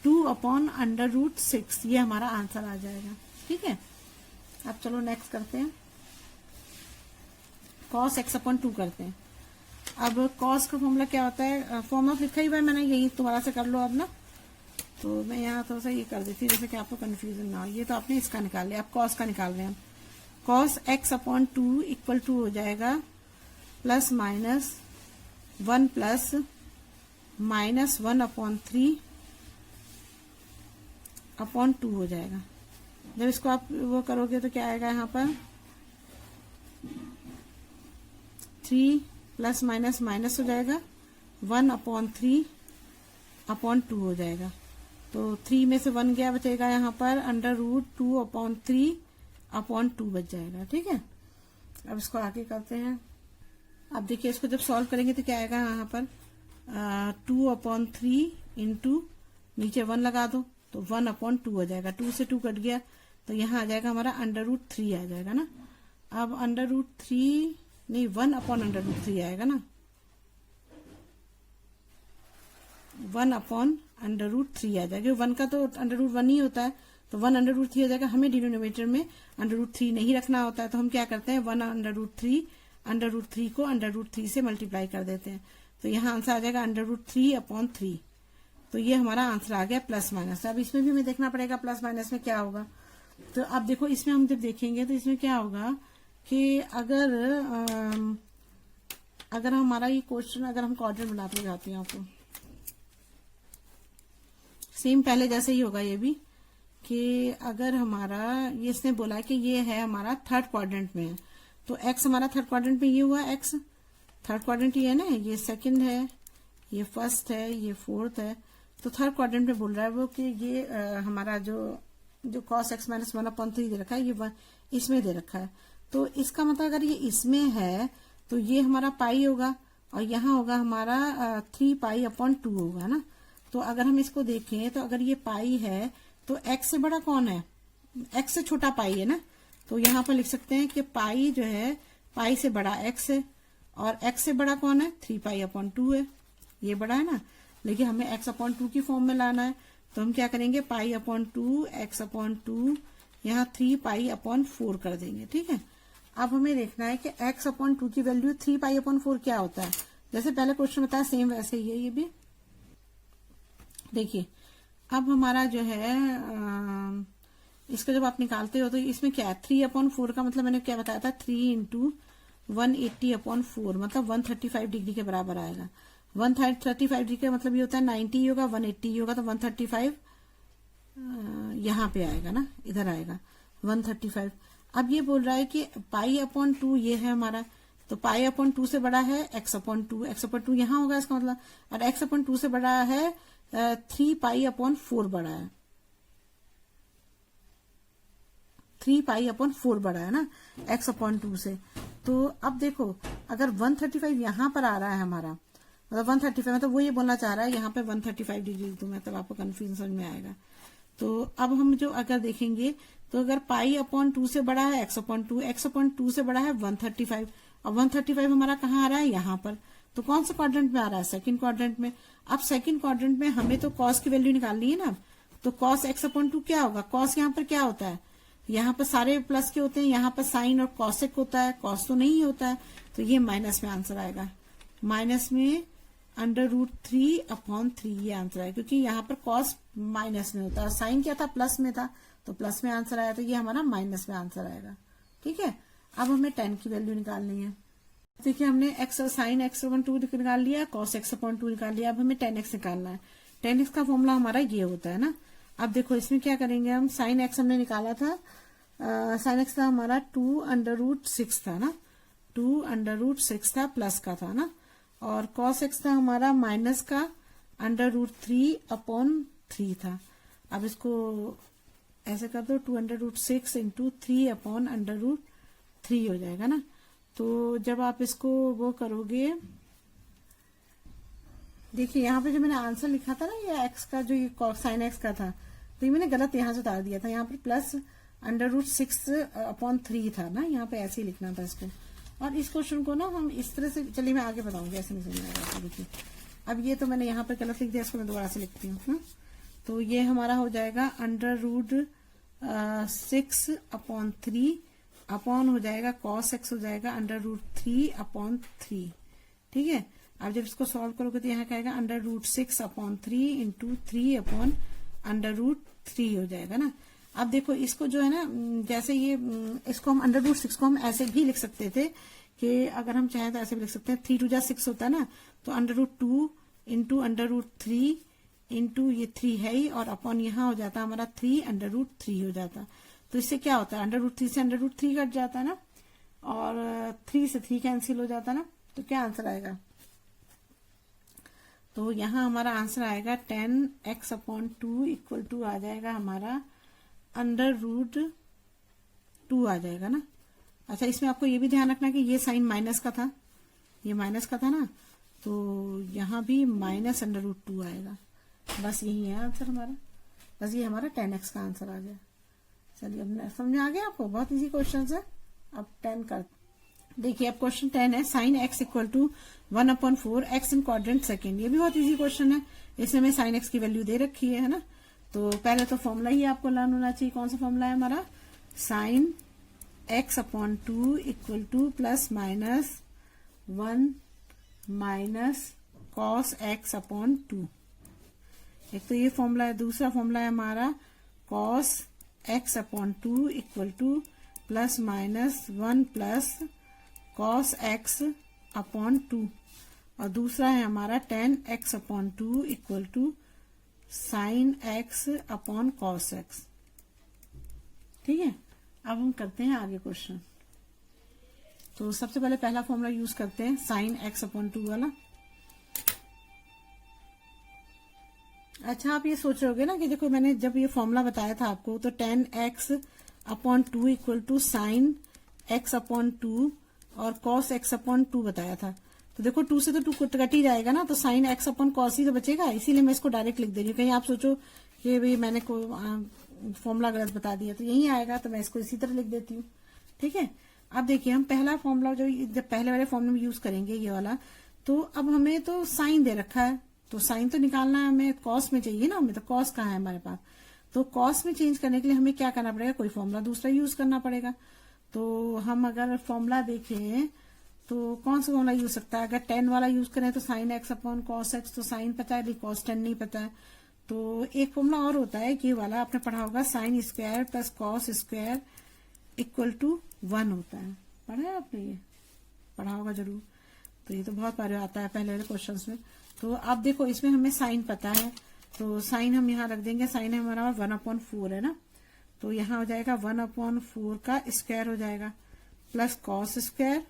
2 अपॉन √6, ये हमारा आंसर आ जाएगा। ठीक है, अब चलो नेक्स्ट करते हैं, cos x अपॉन 2 करते हैं। अब cos का फॉर्मूला क्या होता है, फॉर्मूला लिखा ही हुआ है मैंने, यही तुम्हारा से कर लो अब ना। तो मैं यहाँ थोड़ा सा ये कर देती जैसे कि आपको कंफ्यूजन ना हो। ये तो आपने इसका निकाल लिया, अब cos का निकाल रहे हैं हम। cos x upon 2 equal to हो जाएगा plus minus 1 plus minus 1 upon 3 upon 2 हो जाएगा। जब इसको आप वो करोगे तो क्या आएगा यहाँ पर, 3 प्लस माइनस माइनस हो जाएगा, 1 अपॉन 3 अपॉन 2 हो जाएगा। तो 3 में से 1 क्या बचेगा यहाँ पर, √2 अपॉन 3 अपॉन 2 बच जाएगा। ठीक है, अब इसको आगे करते हैं। अब देखिए इसको जब सॉल्व करेंगे तो क्या आएगा यहाँ पर, 2 अपॉन 3 इंटू नीचे 1 लगा दो तो 1 अपॉन 2 हो जाएगा। 2 से 2 कट गया तो यहाँ आ जाएगा हमारा √3 आ जाएगा ना। अब √3 नहीं, 1 अपॉन √3 आएगा ना, 1 अपॉन √3 आ जाएगा। 1 का तो √1 ही होता है, तो 1 √3 हो जाएगा। हमें डिनोमिनेटर में √3 नहीं रखना होता है, तो हम क्या करते हैं, 1 √3 को √3 से मल्टीप्लाई कर देते हैं, तो यहाँ आंसर आ जाएगा √3 अपॉन 3। तो ये हमारा आंसर आ गया प्लस माइनस। अब इसमें भी हमें देखना पड़ेगा प्लस माइनस में क्या होगा। तो अब देखो इसमें हम जब देखेंगे तो इसमें क्या होगा कि अगर हमारा ये क्वेश्चन, अगर हम क्वाड्रेंट बनाते जाते हैं आपको, सेम पहले जैसे ही होगा ये भी, कि अगर हमारा ये इसने बोला कि ये है हमारा थर्ड क्वाड्रेंट में है, तो x हमारा थर्ड क्वाड्रेंट में ये हुआ, x थर्ड क्वाड्रेंट ये है ना, ये सेकंड है, ये फर्स्ट है, ये फोर्थ है, तो थर्ड क्वाड्रेंट में बोल रहा है वो कि ये हमारा जो cos x माइनस 1 अपॉन 3 दे रखा है, ये इसमें दे रखा है। तो इसका मतलब अगर ये इसमें है तो ये हमारा पाई होगा, और यहाँ होगा हमारा 3 पाई अपॉन 2 होगा ना। तो अगर हम इसको देखें तो अगर ये पाई है तो x से बड़ा कौन है, x से छोटा पाई है ना, तो यहाँ पर लिख सकते हैं कि पाई जो है, पाई से बड़ा x है, और x से बड़ा कौन है, 3 पाई अपॉन 2 है, ये बड़ा है ना। लेकिन हमें x अपॉन 2 की फॉर्म में लाना है, तो हम क्या करेंगे, पाई अपॉन 2 x अपॉन 2, यहाँ 3 पाई अपॉन 4 कर देंगे। ठीक है, अब हमें देखना है कि x अपॉन 2 की वैल्यू 3 पाई अपॉन 4 क्या होता है। जैसे पहले क्वेश्चन बताया सेम वैसे ही है ये भी। देखिए अब हमारा जो है इसको जब आप निकालते हो तो इसमें क्या है, 3 अपॉन 4 का मतलब मैंने क्या बताया था, 3 इंटू 180 अपॉन 4 मतलब 135 डिग्री के बराबर आएगा। 135 डिग्री का मतलब ये होता है 90 होगा, 180 होगा, तो 135 यहाँ पे आएगा ना, इधर आएगा 135। अब ये बोल रहा है कि पाई अपॉन 2 ये है हमारा, तो पाई अपॉन 2 से बड़ा है x अपॉन 2, x अपॉन 2 यहाँ होगा इसका मतलब, और x अपॉन 2 से बड़ा है 3 पाई अपॉन 4 बड़ा है, 3 पाई अपॉन 4 बड़ा है ना x अपॉन 2 से। तो अब देखो अगर 135 यहाँ पर आ रहा है हमारा, मतलब 135 मतलब वो ये बोलना चाह रहा है यहाँ पे 135 डिग्री, तो मतलब आपको कंफ्यूजन समझ में आएगा। तो अब हम जो अगर देखेंगे तो अगर पाई अपॉन 2 से बड़ा है x अपॉन 2, x अपॉन 2 से बड़ा है 135, और 135 हमारा कहाँ आ रहा है, यहाँ पर। तो कौन सा क्वाड्रेंट में आ रहा है, सेकंड क्वाड्रेंट में। अब सेकंड क्वाड्रेंट में हमें तो cos की वैल्यू निकालनी है ना, तो cos x अपॉन 2 क्या होगा, cos यहाँ पर क्या होता है, यहाँ पर सारे प्लस के होते हैं, यहाँ पर साइन और कॉसेक होता है, cos तो नहीं होता है, तो ये माइनस में आंसर आएगा, माइनस में √3 अपॉन 3 ये आंसर आएगा, क्योंकि यहाँ पर cos माइनस में होता है, साइन क्या था, प्लस में था, तो प्लस में आंसर आया, तो ये हमारा माइनस में आंसर आएगा। ठीक है, अब हमें tan की वैल्यू निकालनी है। देखिए हमने x और साइन x अपॉन 2 निकाल लिया, cos x अपॉन 2 निकाल लिया, अब हमें tan x निकालना है। tan x का फॉर्मूला हमारा ये होता है ना। अब देखो इसमें क्या करेंगे हम, साइन x हमने निकाला था, साइन x था हमारा 2√6 था ना, 2√6 था, प्लस का था ना, और cos x था हमारा माइनस का √3 अपॉन 3 था। अब इसको ऐसे कर दो, 2√6 इंटू 3 अपॉन √3 हो जाएगा ना। तो जब आप इसको वो करोगे, देखिए यहाँ पे जो मैंने आंसर लिखा था ना, ये एक्स का जो ये साइन एक्स का था, तो ये मैंने गलत यहाँ से उतार दिया था। यहाँ पर प्लस √6/3 था ना, यहाँ पे ऐसे ही लिखना था इसको। और इस क्वेश्चन को ना हम इस तरह से, चलिए मैं आगे बताऊंगी, ऐसे नहीं समझ आएगा। देखिए अब ये तो मैंने यहाँ पे गलत लिख दिया, इसको मैं दोबारा से लिखती हूँ। तो ये हमारा हो जाएगा √6/3 अपॉन हो जाएगा cos x हो जाएगा √3/3। ठीक है, अब जब इसको सॉल्व करोगे तो यहाँ क्या आएगा, √6/3 इंटू 3/√3 हो जाएगा ना। अब देखो इसको जो है ना, जैसे ये इसको हम √6 को हम ऐसे भी लिख सकते थे कि अगर हम चाहें तो ऐसे भी लिख सकते हैं, 3 2 6 होता है ना, तो √2 इंटू √3 इंटू ये 3 है ही, और अपॉन यहाँ हो जाता हमारा 3/√3 हो जाता। तो इससे क्या होता है, √3 से √3 कट जाता है ना, और 3 से 3 कैंसिल हो जाता है ना। तो क्या आंसर आएगा, तो यहाँ हमारा आंसर आएगा 10x/2 इक्वल टू आ जाएगा हमारा √2 आ जाएगा ना। अच्छा, इसमें आपको ये भी ध्यान रखना कि ये साइन माइनस का था, ये माइनस का था ना, तो यहाँ भी -√2 आएगा। बस यही है आंसर हमारा, बस ये हमारा 10x का आंसर आ गया। चलिए अब समझ आ गया आपको, बहुत इजी क्वेश्चन है। अब 10 कर देखिए, अब क्वेश्चन 10 है, sine x equal to 1/4 x in quadrant second. ये भी बहुत इजी क्वेश्चन है, इसमें मैं साइन x की वैल्यू दे रखी है ना। तो पहले तो फॉर्मूला ही आपको लर्न होना चाहिए। कौन सा फॉर्मूला है हमारा, sine x/2 equal to +-1 minus cos x/2। एक तो ये फॉर्मूला है। दूसरा फॉर्मूला है हमारा cos x/2 equal to +-1 plus cos x/2, और दूसरा है हमारा tan x/2 equal to sin x/cos x। ठीक है, अब हम करते हैं आगे क्वेश्चन। तो सबसे पहले पहला फॉर्मूला यूज करते हैं, sin x/2 वाला। अच्छा, आप ये सोच रहे होगे ना कि देखो मैंने जब ये फॉर्मूला बताया था आपको, तो tan x/2 equal to sin x/2 और cos x/2 बताया था। तो देखो 2 से तो 2 कट ही जाएगा ना, तो sin x/cos ही तो बचेगा, इसीलिए मैं इसको डायरेक्ट लिख दे रही हूँ। कहीं आप सोचो कि भाई मैंने फॉर्मूला गलत बता दिया, तो यही आएगा, तो मैं इसको इसी तरह लिख देती हूँ। ठीक है, अब देखिए हम पहला फॉर्मूला जो जब पहले वाले फॉर्मूले में यूज करेंगे ये वाला, तो अब हमें तो साइन दे रखा है, तो साइन तो निकालना है हमें, कॉस में चाहिए ना हमें, तो कॉस कहाँ है हमारे पास। तो कॉस में चेंज करने के लिए हमें क्या करना पड़ेगा, कोई फॉर्मूला दूसरा यूज करना पड़ेगा। तो हम अगर फॉर्मूला देखें तो कौन सा फॉर्मूला यूज सकता है, अगर 10 वाला यूज करें तो sin x/cos x, तो साइन पता है, cos 10 नहीं पता है। तो एक फॉर्मूला और होता है, ये वाला आपने पढ़ा होगा, sin square plus cos square equal to 1 होता है। पढ़ा है आपने, ये पढ़ा होगा जरूर। तो ये तो बहुत बार आता है पहले वाले क्वेश्चन में। तो आप देखो इसमें हमें साइन पता है, तो साइन हम यहाँ रख देंगे, साइन हमारा 1/4 है ना, तो यहाँ हो जाएगा 1/4 का स्क्वायर हो जाएगा plus cos square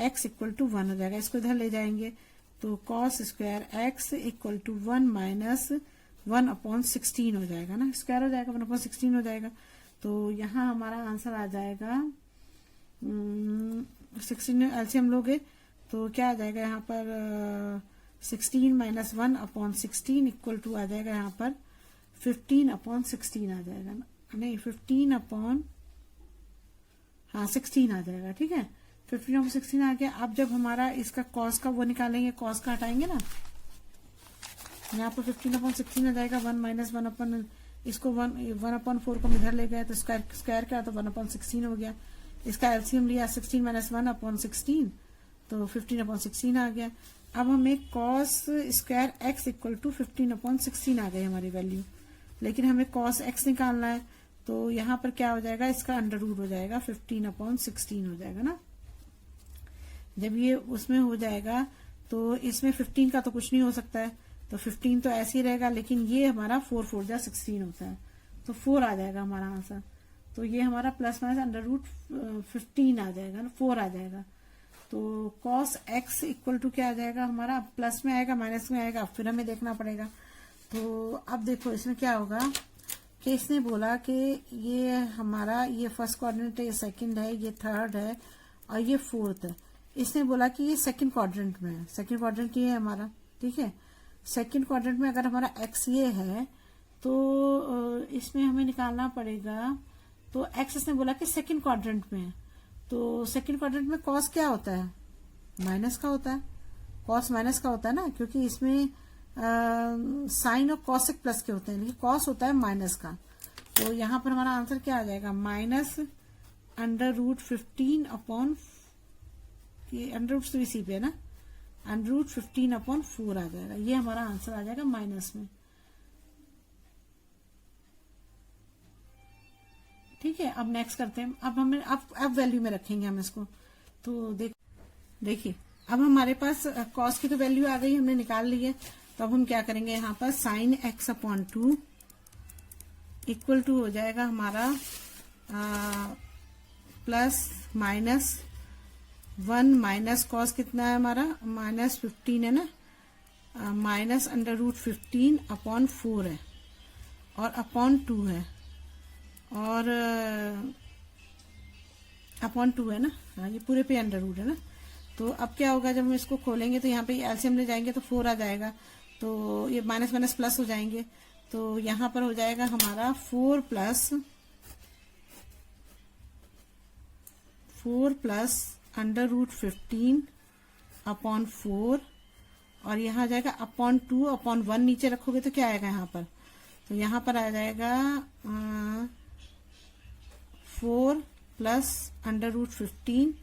x equal to 1 हो जाएगा। इसको इधर ले जाएंगे तो cos square x equal to 1 minus 1/16 हो जाएगा ना, स्क्वायर हो जाएगा 1/16 हो जाएगा। तो यहाँ हमारा आंसर आ जाएगा 16 एलसीएम लोगे तो क्या आ जाएगा यहाँ पर 16 माइनस 1/16 इक्वल टू आ जाएगा यहाँ पर 15/16 आ जाएगा ना, नहीं 16 आ जाएगा। ठीक है, 15/16 आ गया। अब जब हमारा इसका कॉस का वो निकालेंगे, कॉस का हटाएंगे ना, यहाँ पर 15/16 आ जाएगा, 1 माइनस 1 इसको 1/4 को इधर ले गए तो स्क्वायर क्या, तो 1/16 हो गया। इसका एलसीएम लिया 16 माइनस 1/16 तो 15/16 आ गया। अब हमें cos square x equal to 15/16 आ गई हमारी वैल्यू, लेकिन हमें cos x निकालना है, तो यहाँ पर क्या हो जाएगा, इसका √ हो जाएगा 15/16 हो जाएगा ना। जब ये उसमें हो जाएगा तो इसमें 15 का तो कुछ नहीं हो सकता है, तो 15 तो ऐसे ही रहेगा, लेकिन ये हमारा 4 4 जा 16 होता है, तो 4 आ जाएगा हमारा आंसर। तो ये हमारा प्लस माइनस √15 आ जाएगा ना, 4 आ जाएगा। तो cos x इक्वल टू क्या आ जाएगा हमारा, प्लस में आएगा माइनस में आएगा, फिर हमें देखना पड़ेगा। तो अब देखो इसमें क्या होगा, कि इसने बोला कि ये हमारा ये फर्स्ट क्वाड्रेंट है, ये सेकंड है, ये थर्ड है और ये फोर्थ है। इसने बोला कि ये सेकंड क्वाड्रेंट में है। सेकंड क्वाड्रेंट ये है हमारा, ठीक है। सेकंड क्वाड्रेंट में अगर हमारा एक्स ये है तो इसमें हमें निकालना पड़ेगा। तो एक्स इसने बोला कि सेकंड क्वाड्रेंट में है, तो सेकंड क्वाड्रेंट में कॉस क्या होता है? माइनस का होता है। कॉस माइनस का होता है ना, क्योंकि इसमें साइन और कॉसेक प्लस के होते हैं, लेकिन कॉस होता है माइनस का। तो यहां पर हमारा आंसर क्या आ जाएगा? माइनस √15 अपॉन, ये √ तो इसी पे है ना, √15/4 आ जाएगा। ये हमारा आंसर आ जाएगा माइनस में, ठीक है। अब नेक्स्ट करते हैं। अब हमें अब वैल्यू में रखेंगे हम इसको। तो देखिए अब हमारे पास कॉस की तो वैल्यू आ गई, हमने निकाल ली है। तो अब हम क्या करेंगे, यहाँ पर sin x/2 इक्वल टू हो जाएगा हमारा प्लस माइनस 1 माइनस कॉस कितना है हमारा? -15 है ना, माइनस √15/4 है और अपॉन 2 है, और अपॉन 2 है ना, हाँ ये पूरे पे √ है ना। तो अब क्या होगा, जब हम इसको खोलेंगे तो यहाँ पे एलसीएम ले जाएंगे तो 4 आ जाएगा, तो ये माइनस माइनस प्लस हो जाएंगे। तो यहाँ पर हो जाएगा हमारा 4 प्लस √15/4 और यहाँ आ जाएगा अपॉन 2/1। नीचे रखोगे तो क्या आएगा यहाँ पर? तो यहाँ पर आ जाएगा 4 प्लस √15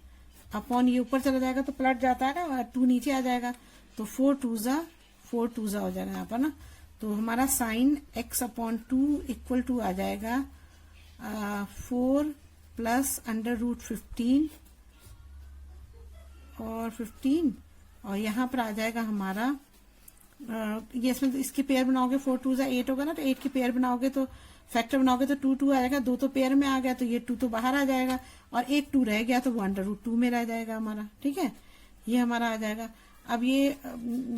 अपॉन, ये ऊपर चला जाएगा तो पलट जाता है ना, 2 नीचे आ जाएगा, तो 4 2 हो जाएगा यहाँ पर ना। तो हमारा sin x/2 इक्वल टू आ जाएगा 4 प्लस √15 और 15, और यहाँ पर आ जाएगा हमारा ये, इसमें तो इसकी पेयर बनाओगे 4 2 8 होगा ना, तो 8 की पेयर बनाओगे तो फैक्टर बनाओगे तो 2 2 आ जाएगा। 2 तो पेयर में आ गया तो ये 2 तो बाहर आ जाएगा, और एक 2 रह गया तो वो √2 में रह जाएगा हमारा, ठीक है। ये हमारा आ जाएगा। अब ये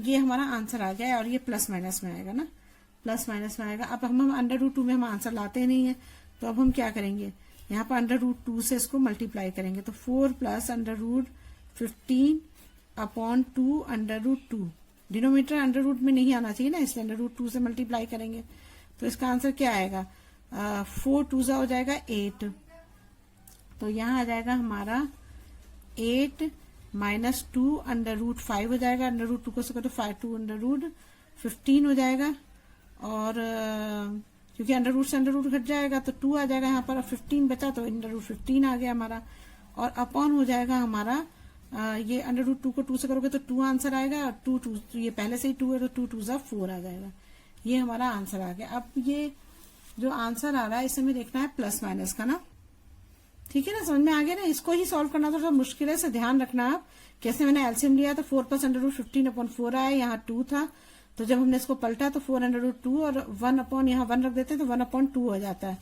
हमारा आंसर आ गया, और ये प्लस माइनस में आएगा ना, प्लस माइनस में आएगा। अब हम √2 में हम आंसर लाते नहीं है, तो अब हम क्या करेंगे, यहाँ पर √2 से इसको मल्टीप्लाई करेंगे। तो 4 प्लस √15/2 √2, डिनोमीटर √ में नहीं आना चाहिए ना, इसलिए √2 से मल्टीप्लाई करेंगे। तो इसका आंसर क्या आएगा? 4 2 हो जाएगा 8, तो यहाँ आ जाएगा हमारा 8 माइनस 2 √5 हो जाएगा। √2 को सको तो 5 2 √15 हो जाएगा, और क्योंकि √ से √ घट जाएगा तो 2 आ जाएगा यहाँ पर, 15 बचा तो √15 आ गया हमारा, और अपॉन हो जाएगा हमारा ये √2 को 2 से करोगे तो 2 आंसर आएगा, और 2 2 ये पहले से ही 2 है तो 2 2 4 आ जाएगा। ये हमारा आंसर आ गया। अब ये जो आंसर आ रहा है इसे हमें देखना है प्लस माइनस का ना, ठीक है ना, समझ में आ गया ना। इसको ही सॉल्व करना थोड़ा मुश्किल है, इसे ध्यान रखना आप। कैसे मैंने एलसीएम लिया तो 4 प्लस √15/4 आया, यहाँ 2 था, तो जब हमने इसको पलटा तो 4 √2 और 1 अपॉन, यहाँ 1 रख देते हैं तो 1/2 हो जाता है,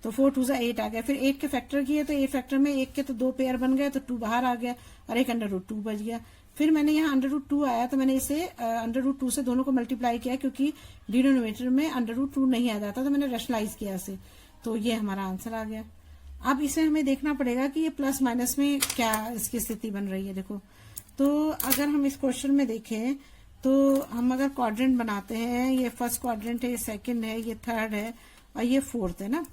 तो 4 2 8 आ गया। फिर 8 के फैक्टर किए तो 8 फैक्टर में 1 के तो 2 पेयर बन गए, तो 2 बाहर आ गया और एक √2 बच गया। फिर मैंने यहाँ √2 आया तो मैंने इसे √2 से दोनों को मल्टीप्लाई किया, क्योंकि डिनोमिनेटर में √2 नहीं आ जाता, तो मैंने रैशनलाइज किया इसे, तो ये हमारा आंसर आ गया। अब इसे हमें देखना पड़ेगा कि ये प्लस माइनस में क्या इसकी स्थिति बन रही है। देखो, तो अगर हम इस क्वेश्चन में देखें तो हम अगर क्वाड्रेंट बनाते हैं, ये फर्स्ट क्वाड्रेंट है, ये सेकंड है, ये थर्ड है और ये फोर्थ है ना,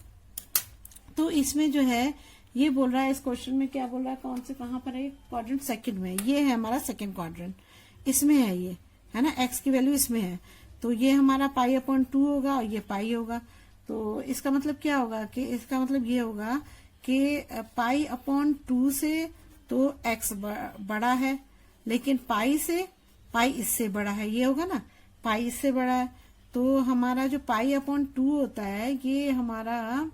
तो इसमें जो है ये बोल रहा है, इस क्वेश्चन में क्या बोल रहा है, कौन से कहाँ पर है क्वाड्रेंट? सेकंड में। ये है हमारा सेकंड क्वाड्रेंट, इसमें है ये, है ना, एक्स की वैल्यू इसमें है, तो ये हमारा π/2 होगा और ये पाई होगा। तो इसका मतलब क्या होगा कि इसका मतलब ये होगा कि π/2 से तो एक्स बड़ा है, लेकिन पाई से पाई इससे बड़ा है, ये होगा ना, पाई इससे बड़ा है। तो हमारा जो π/2 होता है ये हमारा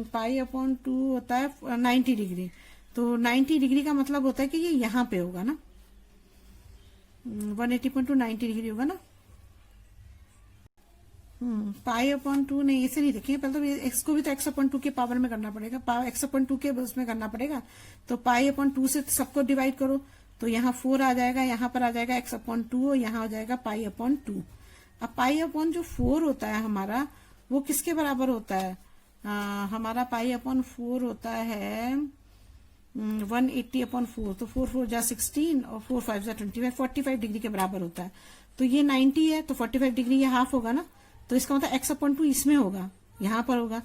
π/2 होता है 90 डिग्री। तो 90 डिग्री का मतलब होता है कि ये यहाँ पे होगा ना, 180.2 90 डिग्री होगा ना। π/2 नहीं, इसे नहीं देखेंगे, पहले तो एक्स को भी तो x/2 के पावर में करना पड़ेगा, x/2 के उसमें करना पड़ेगा। तो π/2 से सबको डिवाइड करो, तो यहाँ 4 आ जाएगा, यहाँ पर आ जाएगा x/2 और यहाँ हो जाएगा π/2। अब पाई अपॉन जो 4 होता है हमारा, वो किसके बराबर होता है? हमारा पाई अपॉन 4 होता है 180 अपॉन 4, तो 4 4 जा 16 और 4 5 जा 25, 45 डिग्री के बराबर होता है। तो ये 90 है, तो 45 डिग्री ये हाफ होगा ना, तो इसका मतलब x अपॉन 2 इसमें होगा, यहाँ पर होगा।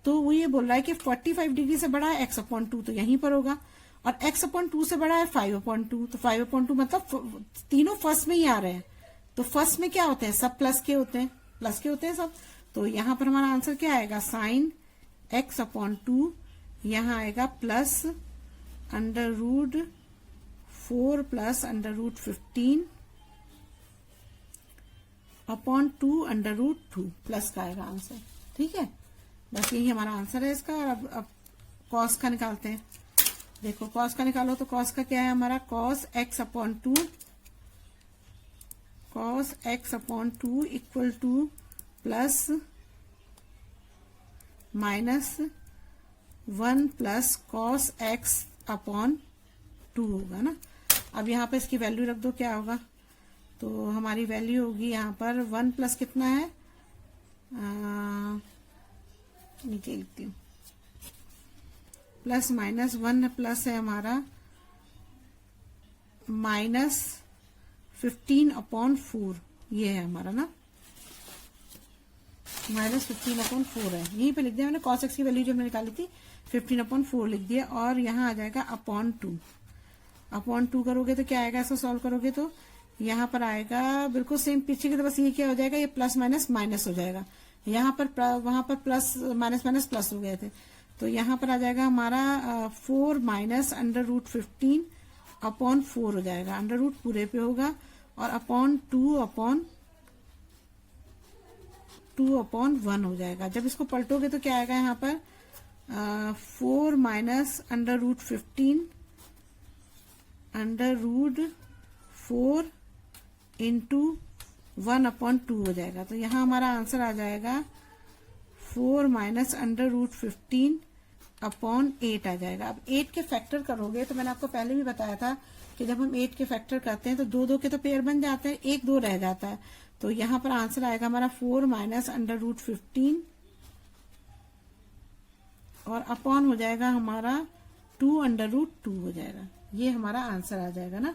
तो वो ये बोल रहा है कि 45 डिग्री से बड़ा है x अपॉन 2, तो यहीं पर होगा, और x अपॉन 2 से बड़ा है 5 अपॉन 2, तो 5 अपॉन 2 मतलब तीनों फर्स्ट में ही आ रहे हैं। तो फर्स्ट में क्या होते हैं? सब प्लस के होते हैं, प्लस के होते हैं सब। तो यहाँ पर हमारा आंसर क्या आएगा? साइन x अपॉन 2, यहाँ आएगा plus under root 4 plus under root 15 upon 2 under root 2 plus का आएगा आंसर। ठीक है, बस यही हमारा आंसर है इसका। और अब कॉस का निकालते हैं। देखो कॉस का निकालो, तो कॉस का क्या है हमारा? Cos x upon 2, cos x upon 2 equal to plus minus 1 plus cos x upon 2 होगा ना। अब यहाँ पे इसकी वैल्यू रख दो, क्या होगा? तो हमारी वैल्यू होगी यहाँ पर 1 प्लस कितना है, नीचे लिखती हूँ, प्लस माइनस 1 प्लस है हमारा माइनस 15 अपॉन 4, ये है हमारा ना, माइनस 15 अपॉन 4 है। यहीं पे लिख दिया मैंने, कॉस एक्स की वैल्यू जो हमने निकाली थी 15 अपॉन 4 लिख दिया, और यहाँ आ जाएगा अपॉन 2। अपॉन 2 करोगे तो क्या आएगा? ऐसा सॉल्व करोगे तो यहाँ पर आएगा बिल्कुल सेम पीछे की, तो बस ये क्या हो जाएगा? ये प्लस माइनस माइनस हो जाएगा। यहाँ पर वहां पर प्लस माइनस माइनस प्लस हो गए थे, तो यहाँ पर आ जाएगा हमारा 4 माइनस अंडर रूट 15 अपॉन 4 हो जाएगा, अंडर रूट पूरे पे होगा, और अपॉन 2 अपॉन 1 हो जाएगा। जब इसको पलटोगे तो क्या आएगा यहाँ पर? 4 minus under root 15 under root 4 into 1 upon 2 हो जाएगा। तो यहाँ हमारा आंसर आ जाएगा 4 माइनस अंडर रूट 15 अपॉन 8 आ जाएगा। अब 8 के फैक्टर करोगे तो मैंने आपको पहले भी बताया था कि जब हम 8 के फैक्टर करते हैं तो 2 2 के तो पेयर बन जाते हैं, 1 2 रह जाता है। तो यहाँ पर आंसर आएगा हमारा 4 माइनस अंडर रूट 15 और अपॉन हो जाएगा हमारा 2 अंडर रूट 2 हो जाएगा। ये हमारा आंसर आ जाएगा ना।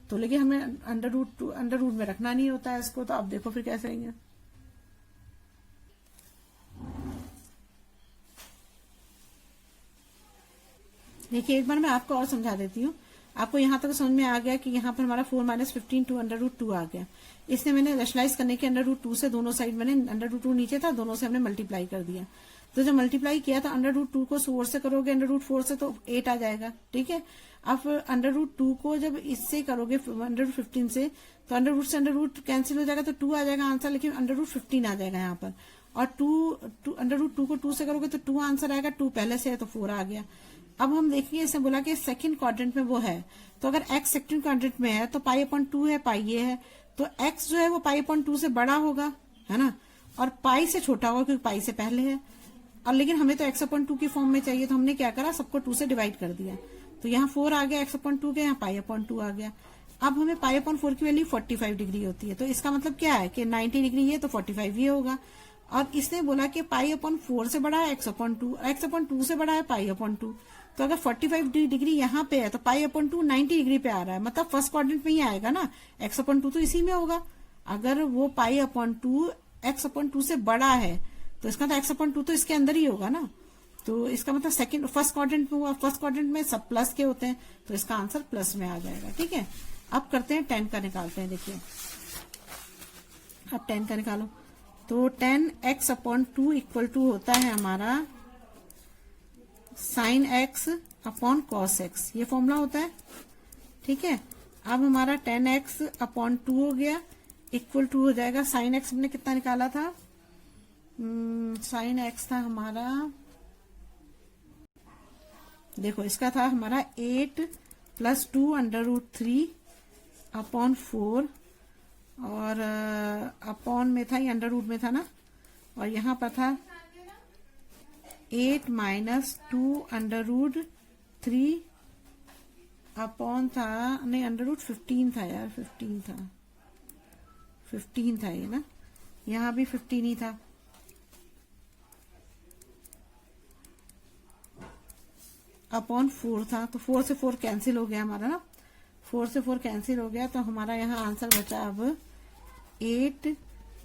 तो लेकिन हमें अंडर रूट में रखना नहीं होता है इसको, तो अब देखो फिर कैसे आएंगे। देखिए एक बार मैं आपको और समझा देती हूँ। आपको यहाँ तक समझ में आ गया कि यहाँ पर हमारा 4 माइनस 15 टू अंडर रूट 2 आ गया। इसने मैंने रैशनलाइज करने के अंडर रूट 2 से दोनों साइड मैंने अंडर रूट 2 नीचे था, दोनों से हमने मल्टीप्लाई कर दिया। तो जब मल्टीप्लाई किया तो अंडर रूट 2 को 4 से करोगे अंडर रूट 4 से तो 8 आ जाएगा। ठीक है, अब अंडर रूट 2 को जब इससे करोगे अंडर रूट 15 से, तो अंडर रूट से अंडर रूट कैंसिल हो जाएगा, तो 2 आ जाएगा आंसर, लेकिन अंडर रूट 15 आ जाएगा यहाँ पर। और 2 अंडर रूट 2 को 2 से करोगे तो 2 आंसर आएगा, 2 पहले से है तो 4 आ गया। अब हम देखिए इसने बोला कि सेकंड क्वाड्रेंट में वो है, तो अगर x सेकंड क्वाड्रेंट में है तो पाई अपॉन 2 है, पाई ये है, तो x जो है वो पाई अपॉन 2 से बड़ा होगा, है ना, और पाई से छोटा होगा क्योंकि पाई से पहले है। और लेकिन हमें तो x अपॉन 2 की फॉर्म में चाहिए, तो हमने क्या करा, सबको 2 से डिवाइड कर दिया। तो यहाँ 4 आ गया x अपॉन 2 के, यहाँ पाई अपॉन 2 आ गया। अब हमें पाई अपॉन 4 की वैल्यू 45 डिग्री होती है, तो इसका मतलब क्या है कि 90 डिग्री ये तो 45 ये होगा। और इसने बोला कि पाई अपॉन 4 से बड़ा है x अपॉन 2, x अपॉन 2 से बड़ा है पाई अपॉन 2। तो अगर 45 डिग्री यहाँ पे है तो पाई अपॉन 2 90 डिग्री पे आ रहा है, मतलब फर्स्ट क्वाड्रेंट में ही आएगा ना, x अपॉन 2 तो इसी में होगा। अगर वो पाई अपॉन 2 x अपॉन 2 से बड़ा है तो इसका तो x अपॉन 2 तो इसके अंदर ही होगा ना। तो इसका मतलब सेकंड फर्स्ट क्वाड्रेंट में हुआ, फर्स्ट क्वाड्रेंट में सब प्लस के होते हैं, तो इसका आंसर प्लस में आ जाएगा। ठीक है, अब करते हैं 10 का निकालते हैं। देखिए अब 10 का निकालो, तो 10x अपॉन 2 इक्वल टू होता है हमारा sine x upon cos x, ये फॉर्मूला होता है। ठीक है, अब हमारा 10x अपॉन 2 हो गया, इक्वल टू हो जाएगा साइन x हमने कितना निकाला था, साइन x था हमारा, देखो इसका था हमारा 8 प्लस 2 अंडर रूट 3 अपॉन 4, और अपॉन में था, ये अंडर रूट में था ना, और यहाँ पर था 8 माइनस 2 अंडर रूट 3 अपॉन था, नहीं अंडर रूट 15 था यार, 15 था ये ना, यहां भी 15 ही था, अपॉन 4 था, तो 4 से 4 कैंसिल हो गया हमारा ना, 4 से 4 कैंसिल हो गया, तो हमारा यहाँ आंसर बचा अब 8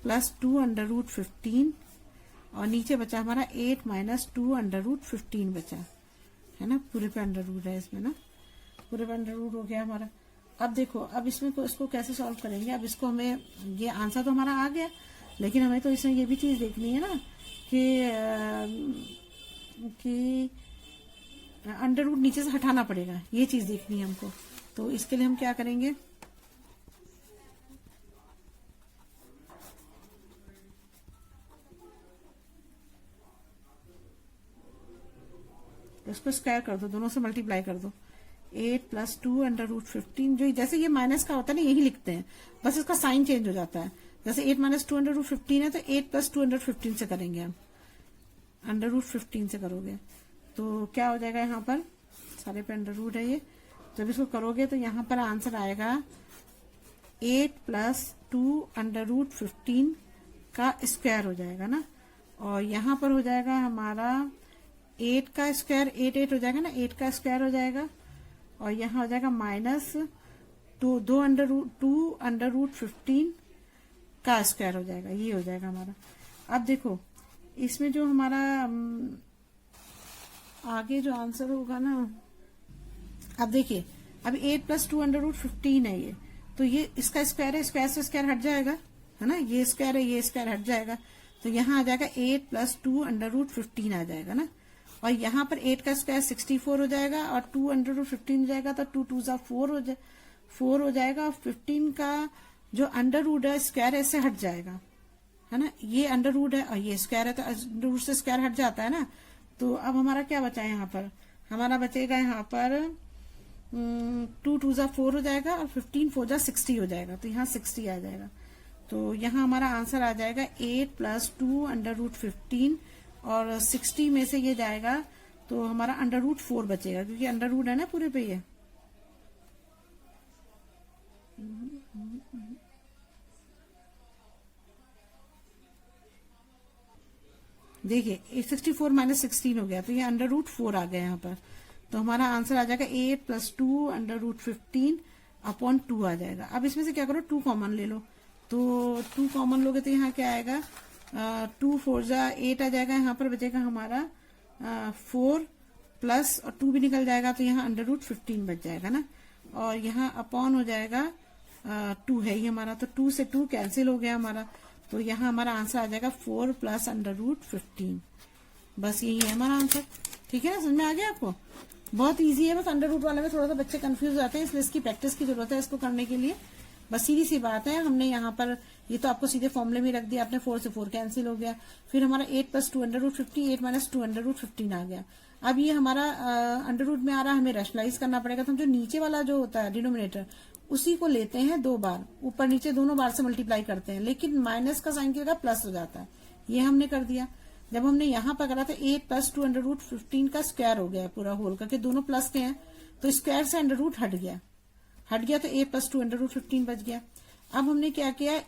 प्लस 2 अंडर रूट 15, और नीचे बचा हमारा 8 माइनस 2 अंडर रूट 15 बचा है ना, पूरे पे अंडर रूट है इसमें ना, पूरे पे अंडर रूट हो गया हमारा। अब देखो, अब इसमें को इसको कैसे सॉल्व करेंगे, अब इसको हमें, ये आंसर तो हमारा आ गया, लेकिन हमें तो इसमें ये भी चीज देखनी है ना कि अंडर रूट नीचे से हटाना पड़ेगा, ये चीज देखनी है हमको। तो इसके लिए हम क्या करेंगे, इसको स्क्वायर कर दो, दोनों से मल्टीप्लाई कर दो, 8 प्लस 2 अंडर रूट 15, जो जैसे ये माइनस का होता है ना, यही लिखते हैं, बस इसका साइन चेंज हो जाता है। जैसे 8 माइनस 2 अंडर रूट 15 है, तो 8 प्लस 2 अंडर 15 से करेंगे हम, अंडर रूट 15 से करोगे तो क्या हो जाएगा, यहाँ पर सारे पे अंडर रूट है ये, जब इसको करोगे तो यहाँ पर आंसर आएगा 8 प्लस 2 अंडर रूट 15 का स्क्वायर हो जाएगा ना, और यहाँ पर हो जाएगा हमारा 8 का स्क्वायर, 8 हो जाएगा ना, 8 का स्क्वायर हो जाएगा, और यहाँ हो जाएगा माइनस 2 अंडर रूट 15 का स्क्वायर हो जाएगा, ये हो जाएगा हमारा। अब देखो इसमें जो हमारा आगे जो आंसर होगा ना, अब देखिए, अब 8 प्लस 2 अंडर रूट 15 है ये, तो ये इसका स्क्वायर है, स्क्वायर से स्क्वायर हट जाएगा है ना, ये स्क्वायर है, ये स्क्वायर हट जाएगा, तो यहाँ आ जाएगा 8 प्लस 2 अंडर रूट 15 आ जाएगा ना, और यहाँ पर 8 का स्क्वायर 64 हो जाएगा, और 2 अंडर रूट 15 हो जाएगा, तो 2 2 जा 4 हो जाएगा, और 15 का जो अंडर रूट है स्क्वायर है इससे हट जाएगा है ना, ये अंडर रूट है और ये स्क्वायर है, तो अंडर रूट से स्क्वायर हट जाता है ना। तो अब हमारा क्या बचा है, यहाँ पर हमारा बचेगा यहाँ पर 2 2 जा 4 हो जाएगा, और 15 4 जा 60 हो जाएगा, तो यहाँ 60 आ जाएगा। तो यहाँ हमारा आंसर आ जाएगा 8 प्लस 2 अंडर रूट 15, और 60 में से ये जाएगा तो हमारा अंडर रूट 4 बचेगा, क्योंकि अंडर रूट है ना पूरे पे ये। देखिए 64 माइनस 16 हो गया, तो ये अंडर रूट 4 आ गया यहाँ पर, तो हमारा आंसर आ जाएगा 8 प्लस 2 अंडर रूट 15 अपॉन 2 आ जाएगा। अब इसमें से क्या करो, 2 कॉमन ले लो, तो 2 कॉमन लोगे तो यहाँ क्या आएगा, 2 4 जा 8 आ जाएगा, यहाँ पर बचेगा हमारा 4 प्लस, और 2 भी निकल जाएगा, तो यहाँ अंडर रूट 15 बच जाएगा ना, और यहाँ अपॉन हो जाएगा 2 है ही हमारा, तो 2 से 2 कैंसिल हो गया हमारा, तो यहाँ हमारा आंसर आ जाएगा 4 प्लस अंडर रूट 15। बस यही है हमारा आंसर, ठीक है ना, समझ में आ गया आपको, बहुत इजी है, बस अंडर रूट वाले में थोड़ा सा बच्चे कंफ्यूज हो जाते हैं, इसलिए इसकी प्रैक्टिस की जरूरत है इसको करने के लिए। बस सीधी सी बात है, हमने यहाँ पर ये तो आपको सीधे फॉर्मूले में रख दिया, आपने 4 से 4 कैंसिल हो गया, फिर हमारा 8 plus 2 under root 15, 8 minus 2 under root 15 आ गया। अब ये हमारा अंडर रूट में आ रहा है, हमें रैशनलाइज करना पड़ेगा, तो हम जो नीचे वाला जो होता है डिनोमिनेटर उसी को लेते हैं 2 बार, ऊपर नीचे दोनों बार से मल्टीप्लाई करते हैं, लेकिन माइनस का साइन की जगह प्लस हो जाता है, ये हमने कर दिया। जब हमने यहाँ पर करा था 8 प्लस 2 अंडर रूट 15 का स्क्वायर हो गया पूरा होल करके, दोनों प्लस के हैं, तो स्क्वायर से अंडर रूट हट गया, तो 8 प्लस 2 अंडर रूट 15 बच गया। अब हमने क्या किया,